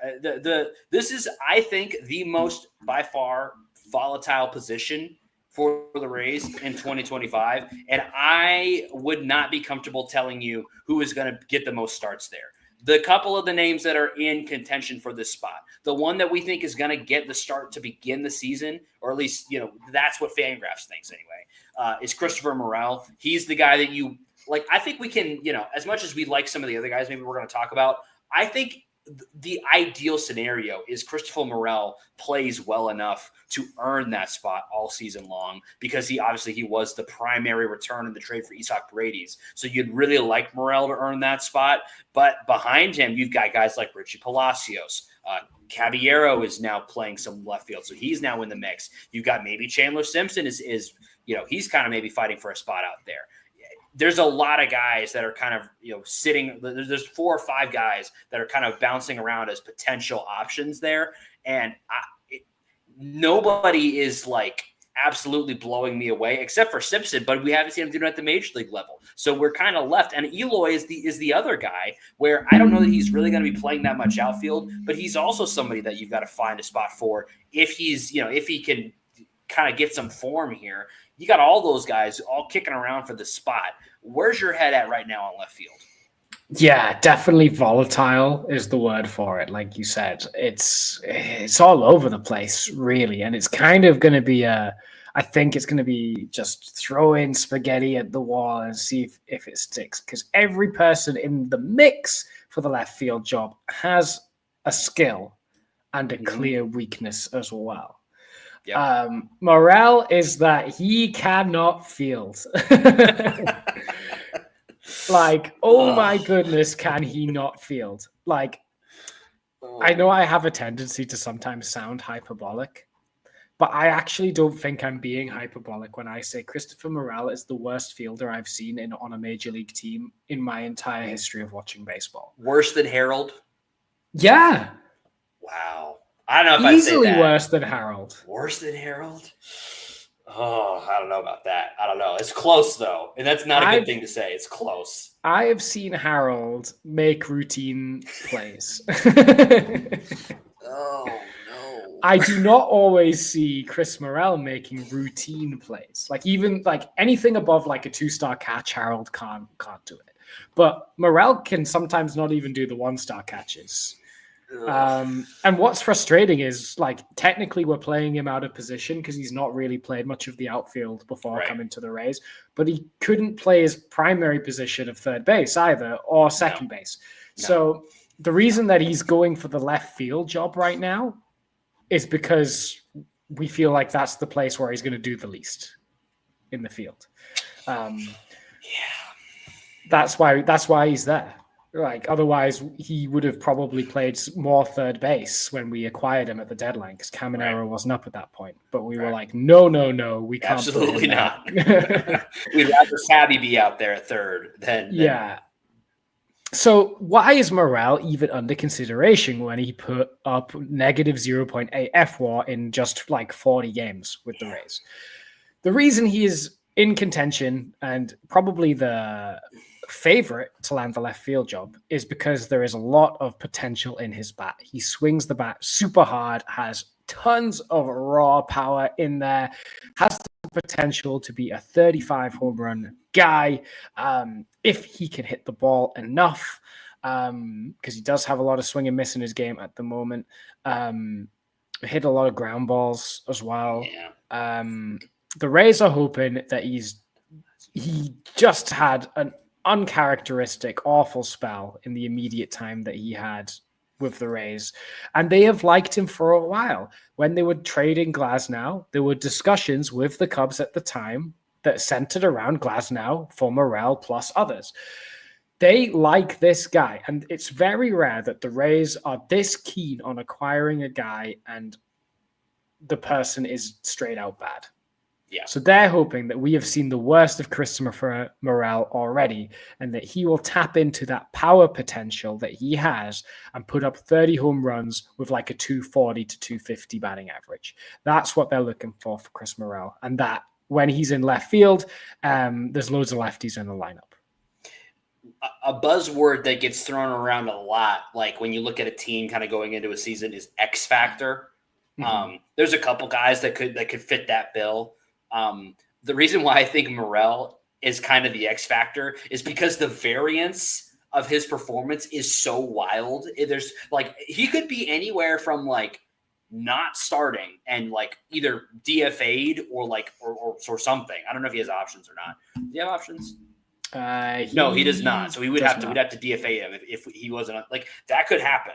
This is, I think, the most by far volatile position for the Rays in 2025, and I would not be comfortable telling you who is going to get the most starts there. The couple of the names that are in contention for this spot, the one that we think is going to get the start to begin the season, or at least, that's what Fangraphs thinks anyway, is Christopher Morel. He's the guy that you like. I think we can, as much as we like some of the other guys maybe we're going to talk about, I think the ideal scenario is Christopher Morel plays well enough to earn that spot all season long, because he was the primary return in the trade for Isaac Paredes. So you'd really like Morel to earn that spot. But behind him, you've got guys like Richie Palacios. Caballero is now playing some left field, so he's now in the mix. You've got maybe Chandler Simpson is he's kind of maybe fighting for a spot out there. There's a lot of guys that are kind of, sitting. There's 4 or 5 guys that are kind of bouncing around as potential options there. And nobody is like absolutely blowing me away except for Simpson, but we haven't seen him do it at the major league level. So we're kind of left. And Eloy is the other guy where I don't know that he's really going to be playing that much outfield, but he's also somebody that you've got to find a spot for if he's, if he can kind of get some form here. You got all those guys all kicking around for the spot. Where's your head at right now on left field? Yeah, definitely volatile is the word for it. Like you said, it's all over the place, really. And it's kind of going to be I think it's going to be just throwing spaghetti at the wall and see if it sticks. Because every person in the mix for the left field job has a skill and a clear weakness as well. Yep. Morel is that he cannot field. Like, my goodness, can he not field? Like, I know I have a tendency to sometimes sound hyperbolic, but I actually don't think I'm being hyperbolic when I say Christopher Morel is the worst fielder I've seen on a major league team in my entire history of watching baseball. Worse than Harold? Yeah. Wow. I don't know if easily I'd say that. Worse than Harold. Worse than Harold? Oh, I don't know about that. I don't know. It's close, though. And that's not a good thing to say. It's close. I have seen Harold make routine plays. Oh, no. I do not always see Chris Morel making routine plays. Like, even like anything above like a 2-star catch, Harold can't do it. But Morel can sometimes not even do the 1-star catches. And what's frustrating is, like, technically we're playing him out of position because he's not really played much of the outfield before coming to the Rays, but he couldn't play his primary position of third base either, or second base. No. So the reason that he's going for the left field job right now is because we feel like that's the place where he's going to do the least in the field. That's why he's there. Like, otherwise, he would have probably played more third base when we acquired him at the deadline, because Caminero wasn't up at that point. But we were like, no, we can't. Absolutely not. We'd rather Sabby be out there at third than. Yeah. So why is Morel even under consideration when he put up negative 0.8 FWAR in just like 40 games with the Rays? The reason he is in contention and probably the favorite to land the left field job is because there is a lot of potential in his bat. He swings the bat super hard, has tons of raw power in there, has the potential to be a 35 home run guy if he can hit the ball enough, because he does have a lot of swing and miss in his game at the moment. Hit a lot of ground balls as well. The Rays are hoping that he just had an uncharacteristic, awful spell in the immediate time that he had with the Rays. And they have liked him for a while. When they were trading Glasnow, there were discussions with the Cubs at the time that centered around Glasnow for Morel plus others. They like this guy. And it's very rare that the Rays are this keen on acquiring a guy and the person is straight out bad. Yeah. So they're hoping that we have seen the worst of Christopher Morel already, and that he will tap into that power potential that he has and put up 30 home runs with like a 240 to 250 batting average. That's what they're looking for Chris Morel. And that when he's in left field, there's loads of lefties in the lineup. A buzzword that gets thrown around a lot, like when you look at a team kind of going into a season, is X factor. There's a couple guys that could fit that bill. The reason why I think Morel is kind of the X factor is because the variance of his performance is so wild. There's like he could be anywhere from like not starting and like either DFA'd or like or something. I don't know if he has options or not. Do you have options? No, he does not. So we'd have to DFA him if he wasn't like that could happen.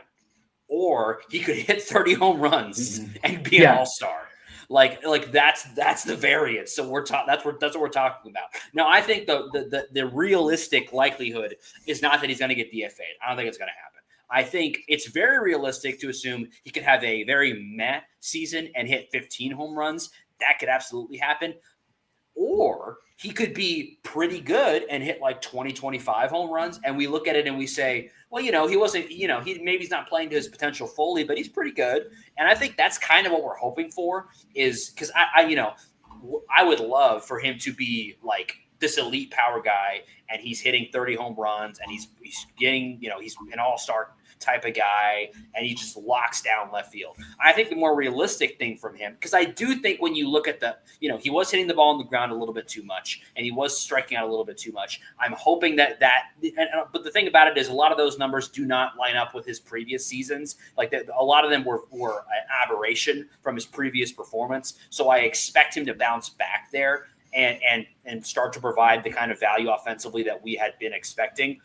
Or he could hit 30 home runs and be an all-star. Like that's the variance. So that's what we're talking about. Now, I think the realistic likelihood is not that he's going to get DFA'd. I don't think it's going to happen. I think it's very realistic to assume he could have a very meh season and hit 15 home runs. That could absolutely happen. Or he could be pretty good and hit like 20, 25 home runs. And we look at it and we say, well, he wasn't, he's not playing to his potential fully, but he's pretty good. And I think that's kind of what we're hoping for is because I would love for him to be like this elite power guy and he's hitting 30 home runs and he's getting, he's an all-star type of guy and he just locks down left field. I think the more realistic thing from him, because I do think when you look at he was hitting the ball on the ground a little bit too much and he was striking out a little bit too much. I'm hoping but the thing about it is a lot of those numbers do not line up with his previous seasons. Like a lot of them were an aberration from his previous performance. So I expect him to bounce back there and start to provide the kind of value offensively that we had been expecting.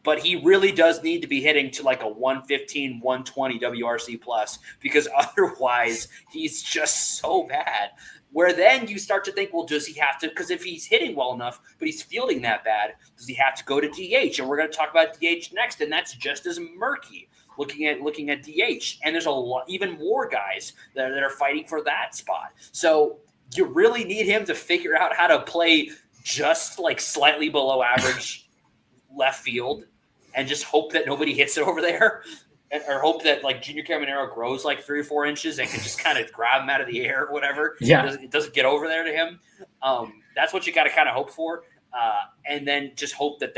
But he really does need to be hitting to like a 115, 120 WRC plus because otherwise he's just so bad. Where then you start to think, well, does he have to? Because if he's hitting well enough, but he's fielding that bad, does he have to go to DH? And we're going to talk about DH next, and that's just as murky. Looking at DH, and there's a lot, even more guys that are fighting for that spot. So you really need him to figure out how to play just like slightly below average left field and just hope that nobody hits it over there or hope that like Junior Caminero grows like 3 or 4 inches and can just kind of grab him out of the air or whatever. Yeah. It doesn't get over there to him. That's what you got to kind of hope for. And then just hope that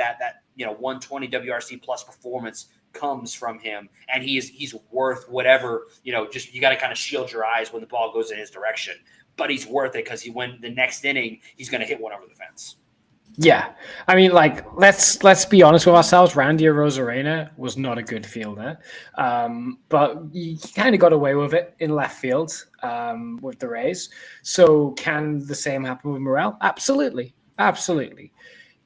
120 WRC plus performance comes from him and he's worth whatever, just you got to kind of shield your eyes when the ball goes in his direction, but he's worth it because the next inning, he's going to hit one over the fence. Yeah. I mean, like, let's be honest with ourselves. Randy Arozarena was not a good fielder, but he kind of got away with it in left field with the Rays. So can the same happen with Morel? Absolutely. Absolutely.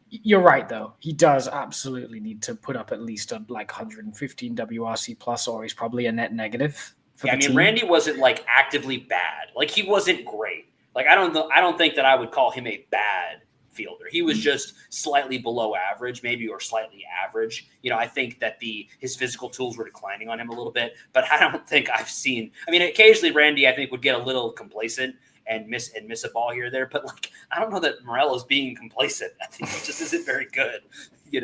You're right, though. He does absolutely need to put up at least like 115 WRC plus, or he's probably a net negative. Team. Randy wasn't like actively bad. Like he wasn't great. Like I don't think that I would call him a bad fielder. He was just slightly below average, maybe, or slightly average. I think that his physical tools were declining on him a little bit, but I don't think I've seen. I mean, occasionally Randy, I think, would get a little complacent and miss a ball here or there, but like I don't know that Morel is being complacent. I think he just isn't very good,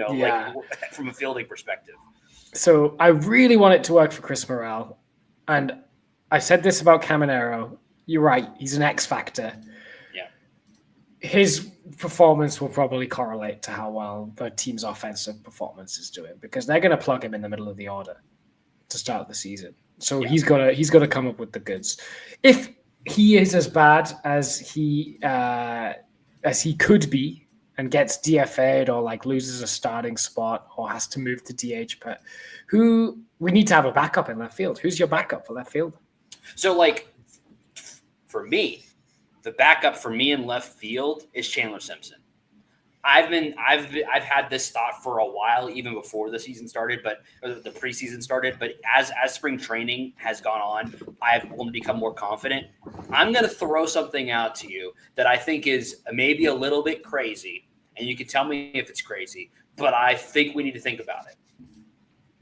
like from a fielding perspective. So I really want it to work for Chris Morel, and I said this about Caminero. You're right; he's an X factor. Yeah, his performance will probably correlate to how well the team's offensive performance is doing because they're going to plug him in the middle of the order to start the season. So he's got to come up with the goods. If he is as bad as he could be and gets DFA'd or like loses a starting spot or has to move to DH, but we need to have a backup in left field. Who's your backup for left field? So like for me, the backup for me in left field is Chandler Simpson. I've had this thought for a while, even before the season started, or the preseason started. But as spring training has gone on, I've only become more confident. I'm going to throw something out to you that I think is maybe a little bit crazy, and you can tell me if it's crazy. But I think we need to think about it.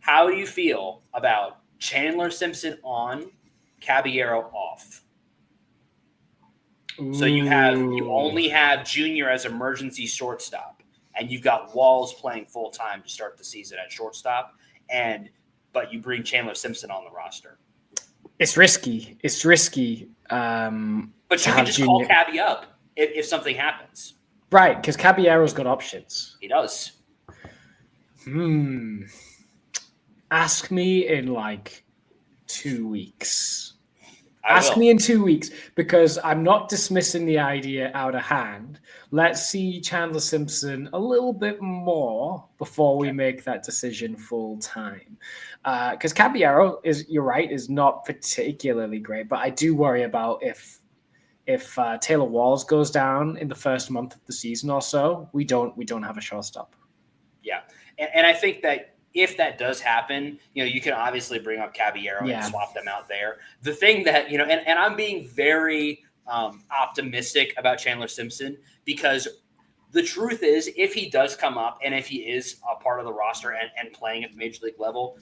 How do you feel about Chandler Simpson on, Caballero off? So you only have Junior as emergency shortstop, and you've got Walls playing full time to start the season at shortstop, but you bring Chandler Simpson on the roster. It's risky. But you can just call Cabby up if something happens. Right, because Caballero's got options. He does. Ask me in like 2 weeks. Ask me in 2 weeks, because I'm not dismissing the idea out of hand. Let's see Chandler Simpson a little bit more before we make that decision full time. Because Caballero you're right, is not particularly great, but I do worry about if Taylor Walls goes down in the first month of the season or so, we don't have a shortstop. Yeah, and I think that if that does happen, you can obviously bring up Caballero and swap them out there. The thing that, and I'm being very optimistic about Chandler Simpson, because the truth is, if he does come up and if he is a part of the roster and playing at the major league level,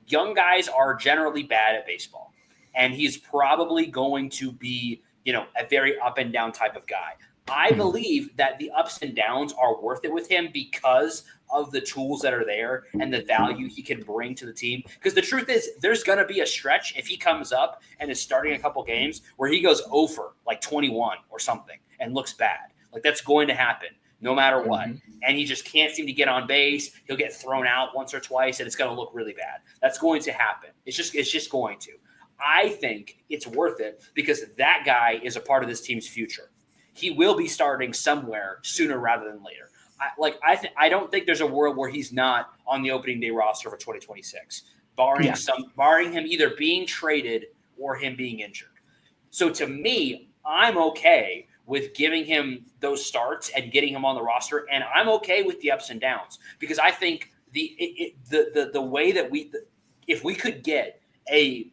young guys are generally bad at baseball. And he's probably going to be, a very up and down type of guy. I believe that the ups and downs are worth it with him because of the tools that are there and the value he can bring to the team. Because the truth is, there's going to be a stretch if he comes up and is starting a couple games where he goes over like 21 or something and looks bad. Like, that's going to happen no matter what. And he just can't seem to get on base. He'll get thrown out once or twice and it's going to look really bad. That's going to happen. It's just going to. I think it's worth it because that guy is a part of this team's future. He will be starting somewhere sooner rather than later. I don't think there's a world where he's not on the opening day roster for 2026, barring him either being traded or him being injured. So to me, I'm okay with giving him those starts and getting him on the roster, and I'm okay with the ups and downs because I think the way that if we could get a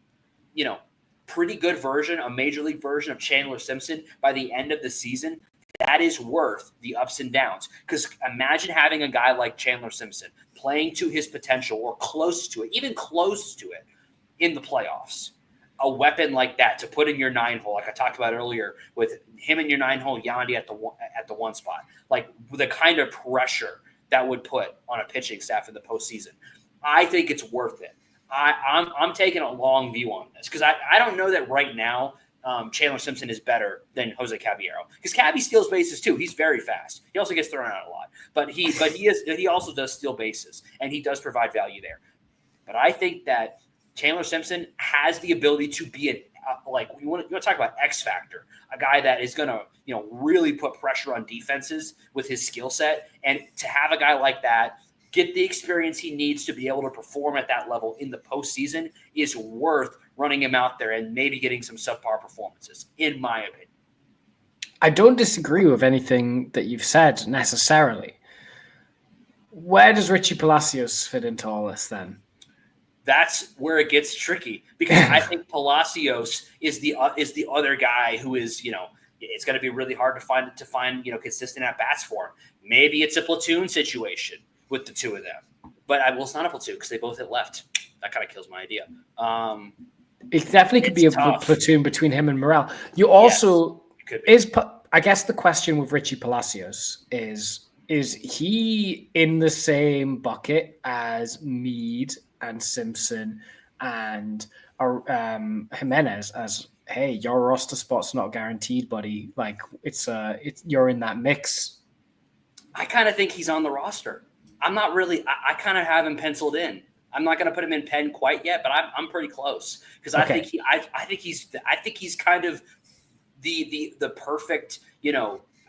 pretty good version, a major league version of Chandler Simpson by the end of the season, that is worth the ups and downs. Because imagine having a guy like Chandler Simpson playing to his potential or close to it, even close to it in the playoffs. A weapon like that to put in your 9-hole, like I talked about earlier, with him in your 9-hole, Yandy at the one spot, like the kind of pressure that would put on a pitching staff in the postseason. I think it's worth it. I'm taking a long view on this because I don't know that right now Chandler Simpson is better than Jose Caballero because Cabby steals bases too. He's very fast. He also gets thrown out a lot, but he also does steal bases and he does provide value there. But I think that Chandler Simpson has the ability to be you want to talk about X factor, a guy that is going to really put pressure on defenses with his skill set, and to have a guy like that get the experience he needs to be able to perform at that level in the postseason is worth running him out there and maybe getting some subpar performances, in my opinion. I don't disagree with anything that you've said necessarily. Where does Richie Palacios fit into all this then? That's where it gets tricky because I think Palacios is the other guy who is, it's going to be really hard to find consistent at bats for him. Maybe it's a platoon situation with the two of them. But it's not a platoon because they both hit left. That kind of kills my idea. It definitely could be a platoon between him and Morel. You also I guess the question with Richie Palacios is he in the same bucket as Meade and Simpson and Jimenez as, hey, your roster spot's not guaranteed, buddy. Like it's you're in that mix. I kind of think he's on the roster. I'm not really. I kind of have him penciled in. I'm not going to put him in pen quite yet, but I'm pretty close because I think he's kind of the perfect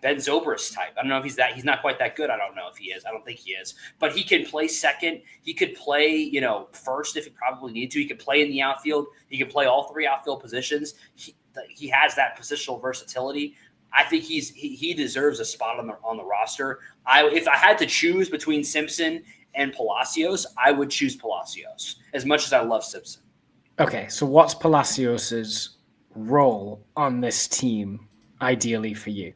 Ben Zobrist type. I don't know if he's that. He's not quite that good. I don't know if he is. I don't think he is. But he can play second. He could play first if he probably need to. He could play in the outfield. He can play all three outfield positions. He has that positional versatility. I think he deserves a spot on the roster. If I had to choose between Simpson and Palacios, I would choose Palacios as much as I love Simpson. Okay, so what's Palacios's role on this team ideally for you?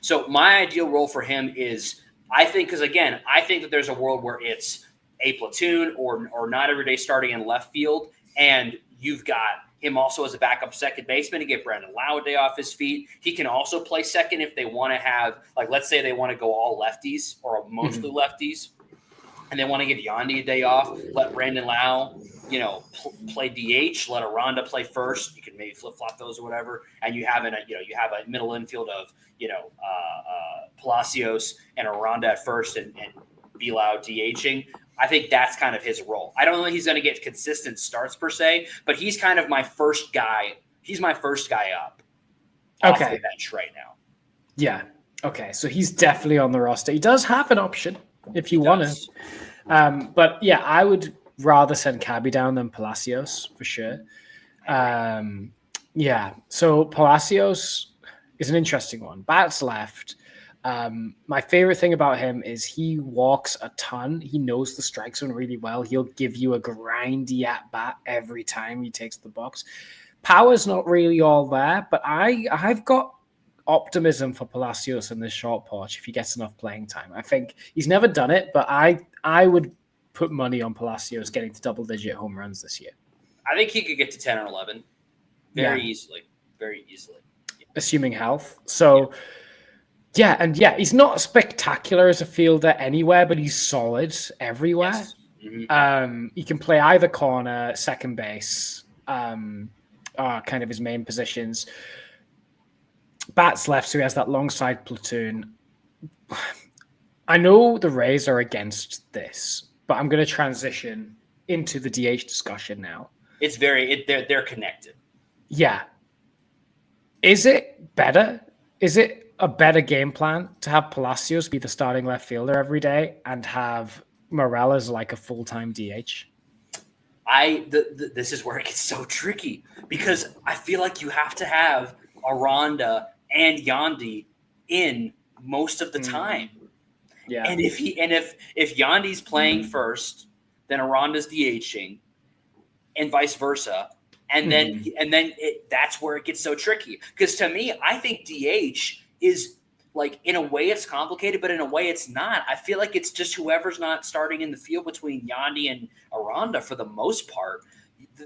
So my ideal role for him is, I think that there's a world where it's a platoon or not every day starting in left field, and you've got him also as a backup second baseman to get Brandon Lau a day off his feet. He can also play second if they want to have, let's say they want to go all lefties or mostly lefties, and they want to give Yandy a day off. Let Brandon Lau, play DH. Let Aranda play first. You can maybe flip flop those or whatever, and you have a middle infield of Palacios and Aranda at first and Lau DHing. I think that's kind of his role. I don't know if he's going to get consistent starts per se, but he's kind of my first guy. He's my first guy up off the bench right now. Yeah. Okay. So he's definitely on the roster. He does have an option if you want to. But yeah, I would rather send Cabby down than Palacios for sure. Yeah. So Palacios is an interesting one. Bats left. My favorite thing about him is he walks a ton. He knows the strike zone really well. He'll give you a grindy at bat every time he takes the box. Power's not really all there, but I've got optimism for Palacios in this short porch if he gets enough playing time. I think he's never done it, but I would put money on Palacios getting to double-digit home runs this year. I think he could get to 10 or 11 very easily. Very easily. Assuming health. So, yeah, he's not spectacular as a fielder anywhere, but he's solid everywhere. Yes. Mm-hmm. He can play either corner, second base, kind of his main positions. Bats left, so he has that long side platoon. I know the Rays are against this, but I'm going to transition into the DH discussion now. It's they're connected. Yeah. Is it better? Is it a better game plan to have Palacios be the starting left fielder every day and have Morel as like a full-time DH? This is where it gets so tricky because I feel like you have to have Aranda and Yandy in most of the time. Yeah. And if Yandy's playing first, then Aranda's DHing, and vice versa. And then that's where it gets so tricky. Because to me, I think DH is like, in a way it's complicated, but in a way it's not. I feel like it's just whoever's not starting in the field between Yandy and Aranda for the most part.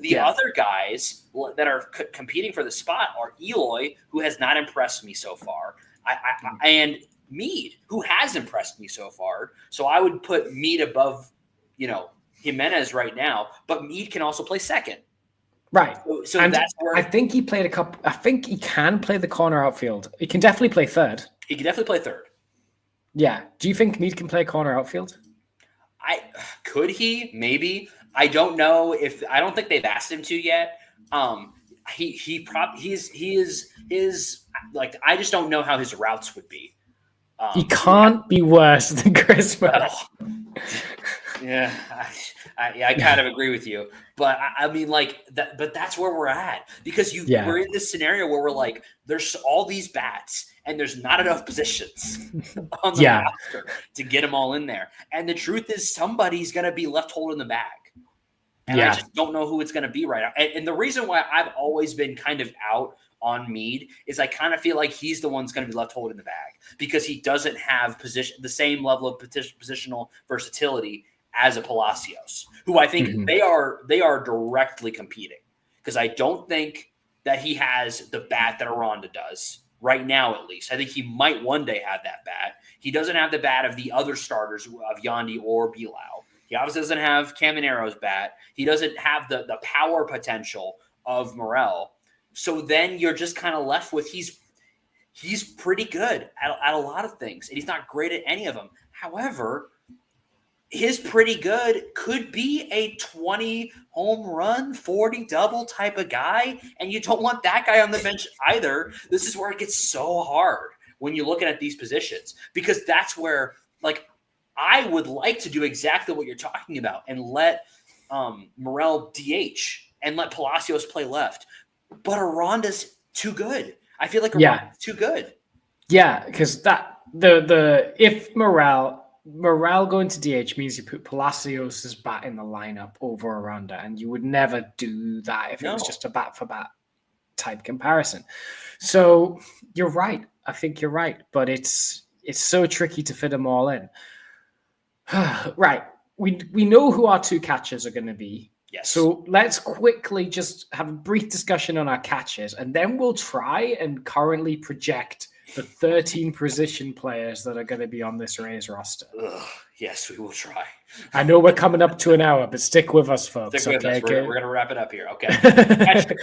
The other guys that are competing for the spot are Eloy, who has not impressed me so far, and Mead, who has impressed me so far. So I would put Mead above, Jimenez right now, but Mead can also play second. Right. So and that's where I think he played I think he can play the corner outfield. He can definitely play third. He can definitely play third. Yeah. Do you think Mead can play corner outfield? Could he? Maybe. I don't know I don't think they've asked him to yet. He is like, I just don't know how his routes would be. He can't be worse than Chris Morel. Yeah, I kind of agree with you, but I mean, like that. But that's where we're at because we're in this scenario where we're like, there's all these bats and there's not enough positions on the roster to get them all in there. And the truth is, somebody's going to be left holding the bag, and I just don't know who it's going to be right now. And the reason why I've always been kind of out on Mead is I kind of feel like he's the one that's going to be left holding the bag because he doesn't have the same level of positional versatility as a Palacios, who I think they are directly competing, because I don't think that he has the bat that Aranda does right now, at least. I think he might one day have that bat. He doesn't have the bat of the other starters of Yandy or Bilal. He obviously doesn't have Caminero's bat. He doesn't have the power potential of Morel. So then you're just kind of left with he's pretty good at a lot of things, and he's not great at any of them. However, his pretty good could be a 20 home run, 40 double type of guy, and you don't want that guy on the bench either. This is where it gets so hard when you're looking at these positions, because that's where, like, I would like to do exactly what you're talking about and let Morel DH and let Palacios play left. But Aranda's too good. I feel like Aranda's too good. Yeah, because if Morel going to DH means you put Palacios' bat in the lineup over Aranda, and you would never do that if it was just a bat for bat type comparison. So you're right. I think you're right, but it's so tricky to fit them all in. Right. We know who our two catchers are going to be. Yes. So let's quickly just have a brief discussion on our catchers, and then we'll try and currently project the 13 position players that are going to be on this Rays roster. Yes, we will try. I know we're coming up to an hour, but stick with us, folks. Stick with us. We're going to wrap it up here. Okay.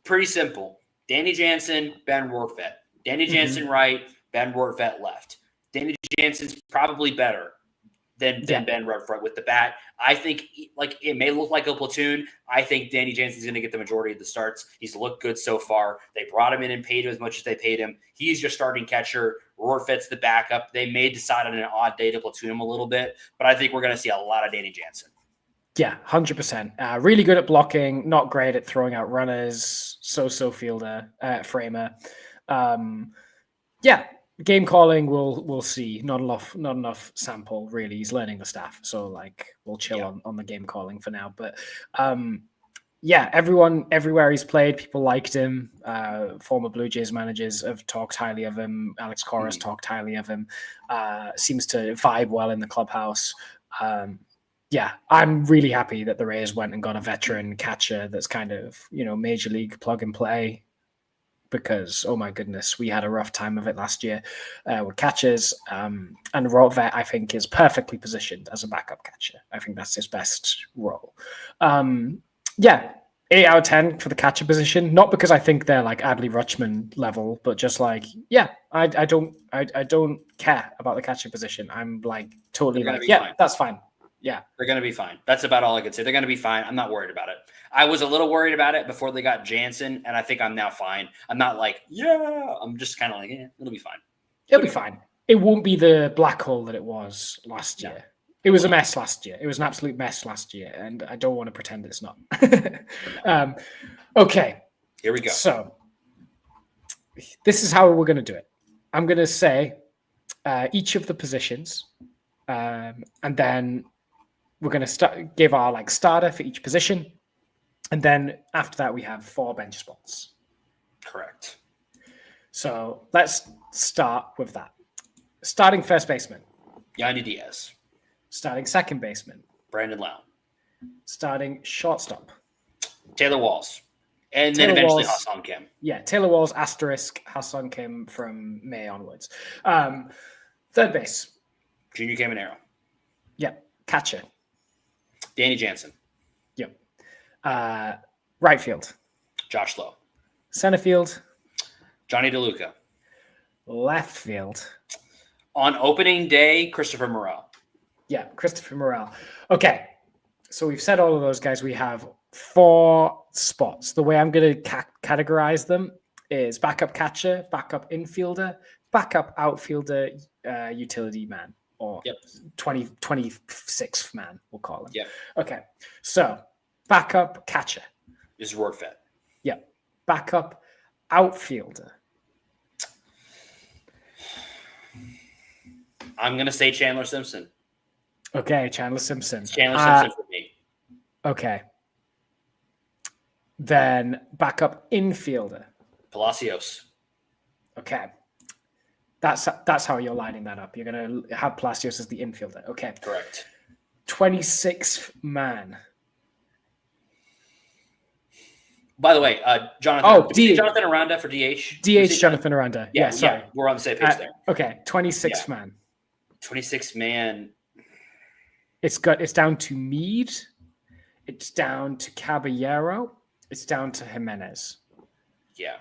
Pretty simple. Danny Jansen, Ben Rortvedt. Danny Jansen right, Ben Rortvedt left. Danny Jansen's probably better than Ben Redford with the bat. I think like it may look like a platoon. I think Danny Jansen's going to get the majority of the starts. He's looked good so far. They brought him in and paid him as much as they paid him. He's your starting catcher. Rortvedt's the backup. They may decide on an odd day to platoon him a little bit, but I think we're going to see a lot of Danny Jansen. Yeah, 100%. Really good at blocking, not great at throwing out runners. So fielder, framer. Yeah, game calling, we'll see. Not enough sample, really. He's learning the stuff. So, like, we'll chill on the game calling for now. But, yeah, everyone, everywhere he's played, people liked him. Former Blue Jays managers have talked highly of him. Alex Cora's talked highly of him. Seems to vibe well in the clubhouse. Yeah, I'm really happy that the Rays went and got a veteran catcher that's kind of, major league plug and play, because, oh my goodness, we had a rough time of it last year with catchers. And Rortvedt, I think, is perfectly positioned as a backup catcher. I think that's his best role. Yeah, 8 out of 10 for the catcher position. Not because I think they're like Adley Rutschman level, but just like, yeah, I don't care about the catcher position. I'm like totally like, yeah, fine. That's fine. Yeah, they're going to be fine. That's about all I could say. They're going to be fine. I'm not worried about it. I was a little worried about it before they got Jansen, and I think I'm now fine. I'm not like, yeah. I'm just kind of like, it'll be fine. It'll be fine. It won't be the black hole that it was last year. It was a mess last year. It was an absolute mess last year, and I don't want to pretend it's not. Okay. Here we go. So this is how we're going to do it. I'm going to say each of the positions, and then we're going to give our starter for each position. And then after that, we have 4 bench spots. Correct. So let's start with that. Starting first baseman. Yandy Diaz. Starting second baseman. Brandon Lowe. Starting shortstop. Taylor Walls. And then eventually Ha-Seong Kim. Yeah, Taylor Walls, asterisk, Ha-Seong Kim from May onwards. Third base. Junior Caminero. Yep. Catcher. Danny Jansen. Yep. Right field. Josh Lowe. Center field. Johnny DeLuca. Left field. On opening day, Christopher Morel. Yeah, Christopher Morel. Okay, so we've said all of those guys. We have 4 spots. The way I'm going to categorize them is backup catcher, backup infielder, backup outfielder, utility man, or 26th man, we'll call him. Yep. Okay, so backup catcher. This is Rortvedt. Yep. Backup outfielder. I'm going to say Chandler Simpson. Okay, Chandler Simpson. It's Chandler Simpson for me. Okay. Then backup infielder. Palacios. Okay. That's how you're lining that up. You're going to have Palacios as the infielder. Okay. Correct. 26th man. By the way, Jonathan. DH. Jonathan Aranda for DH. DH Jonathan Aranda. Yeah, sorry. Yeah, we're on the same page there. Okay, 26th man. 26th man. It's down to Meade. It's down to Caballero. It's down to Jimenez. Yeah.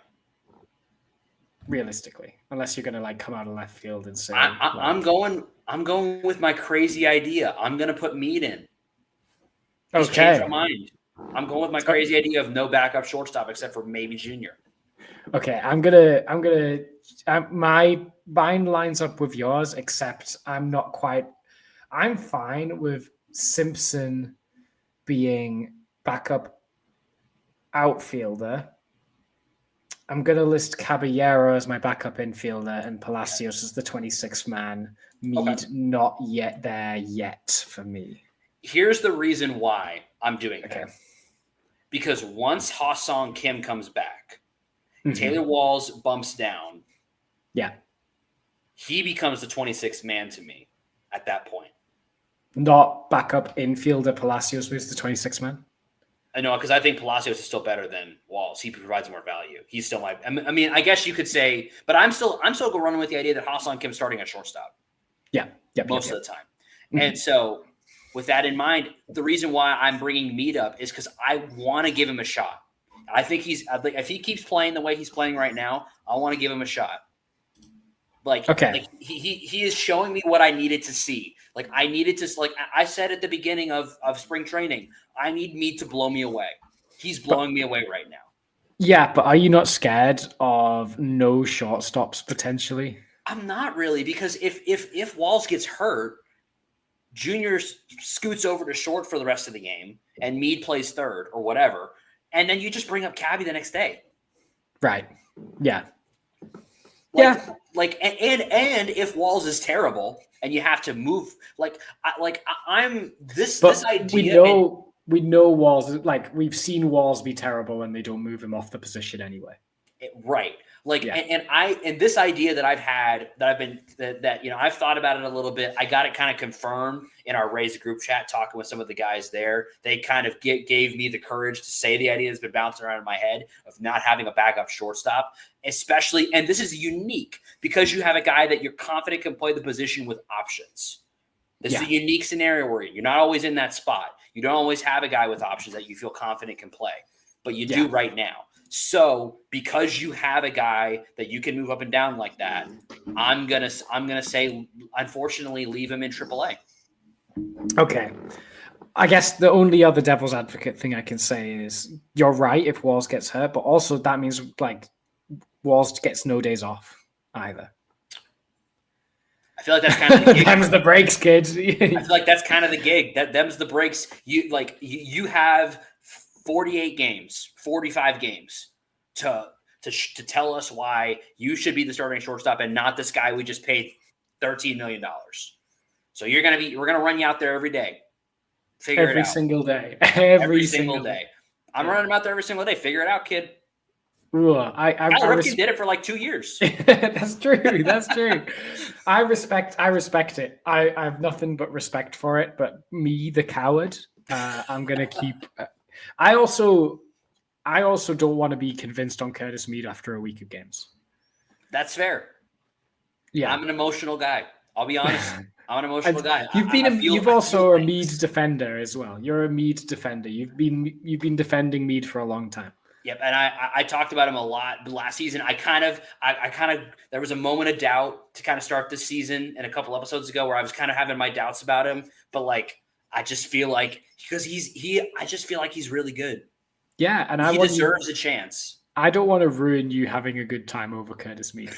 Realistically, unless you're gonna come out of left field and say, I'm going with my crazy idea. I'm gonna put Meade in. He's changed my mind. I'm going with my crazy idea of no backup shortstop except for maybe Junior. Okay, my mind lines up with yours, except I'm fine with Simpson being backup outfielder. I'm going to list Caballero as my backup infielder and Palacios as the 26th man. Meade not yet there yet for me. Here's the reason why I'm doing that. Because once Ha-Seong Kim comes back, Taylor Walls bumps down. Yeah. He becomes the 26th man to me at that point. Not backup infielder Palacios was the 26th man? I know, because I think Palacios is still better than Walls. He provides more value. He's still I mean, I guess you could say, but I'm still going running with the idea that Ha-Seong Kim's starting at shortstop. Yeah. Most of the time. And so with that in mind, the reason why I'm bringing Meade up is because I want to give him a shot. I think if he keeps playing the way he's playing right now, I want to give him a shot. Like, Okay. like he is showing me what I needed to see. Like I needed to, like I said at the beginning of spring training, I need Mead to blow me away. He's blowing me away right now. Yeah, but are you not scared of no shortstops potentially? I'm not really, because if Walls gets hurt, Junior scoots over to short for the rest of the game, and Mead plays third or whatever, and then you just bring up Cabby the next day. Right. Yeah. Like and if Walls is terrible and you have to move, I'm this idea. We know Walls, like we've seen Walls be terrible when they don't move him off the position anyway. Right. Like, Yeah. and this idea that I've had, that I've thought about it a little bit. I got it kind of confirmed in our Raise group chat, talking with some of the guys there. They kind of gave me the courage to say the idea that's been bouncing around in my head of not having a backup shortstop, especially. And this is unique because you have a guy that you're confident can play the position with options. This is a unique scenario where you're not always in that spot. You don't always have a guy with options that you feel confident can play, but you do right now. So because you have a guy that you can move up and down like that, I'm gonna say, unfortunately, leave him in AAA. Okay. I guess the only other devil's advocate thing I can say is you're right if Walls gets hurt, but also that means like Walls gets no days off either. I feel like that's kind of the gig. Them's the breaks, kids. I feel like that's kind of the gig. Them's the breaks. You have 48 games, 45 games to tell us why you should be the starting shortstop and not this guy we just paid $13 million. So we're gonna run you out there every day. Figure it out. Every single day. Every single day. I'm running him out there every single day. Figure it out, kid. Ooh, Kyle Ripken did it for like 2 years. That's true. That's true. I respect it. I have nothing but respect for it. But me, the coward, I'm gonna keep. I also don't want to be convinced on Curtis Mead after a week of games. That's fair. Yeah, I'm an emotional guy. I'll be honest. I'm an emotional guy. You've also a Mead defender as well. You're a Mead defender. You've been defending Mead for a long time. Yep, and I talked about him a lot last season. I kind of there was a moment of doubt to kind of start this season and a couple episodes ago where I was kind of having my doubts about him, but like I just feel like because I just feel like he's really good. Yeah, and he deserves a chance. I don't want to ruin you having a good time over Curtis Mead.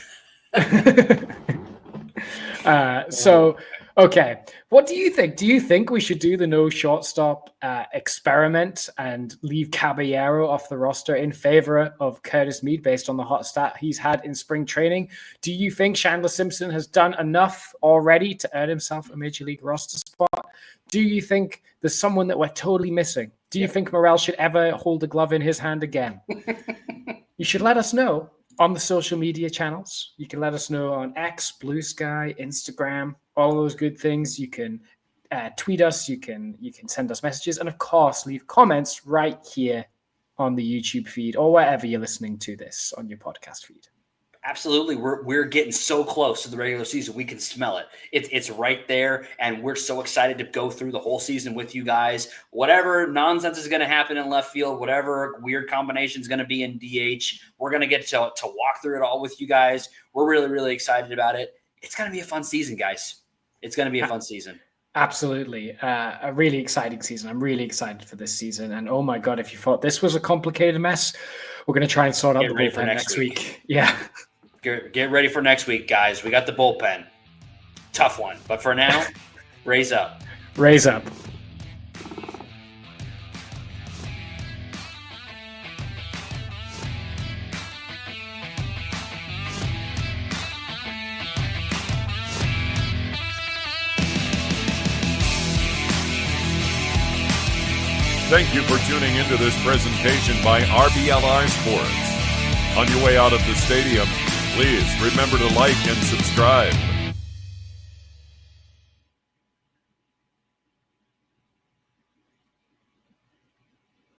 Okay. What do you think? Do you think we should do the no shortstop experiment and leave Caballero off the roster in favor of Curtis Mead based on the hot stat he's had in spring training? Do you think Chandler Simpson has done enough already to earn himself a major league roster spot? Do you think there's someone that we're totally missing? Do you think Morel should ever hold a glove in his hand again? You should let us know on the social media channels. You can let us know on X, Blue Sky, Instagram, all those good things. You can tweet us. You can send us messages. And of course, leave comments right here on the YouTube feed or wherever you're listening to this on your podcast feed. Absolutely. We're getting so close to the regular season. We can smell it. It's right there. And we're so excited to go through the whole season with you guys. Whatever nonsense is going to happen in left field, whatever weird combination is going to be in DH, we're going to get to walk through it all with you guys. We're really, really excited about it. It's going to be a fun season, guys. It's going to be a fun season. Absolutely. A really exciting season. I'm really excited for this season. And oh my God, if you thought this was a complicated mess, we're going to try and sort out the bullpen next week. Yeah. Get ready for next week, guys. We got the bullpen. Tough one. But for now, raise up. Raise up. Thank you for tuning into this presentation by RBLR Sports. On your way out of the stadium, please remember to like and subscribe.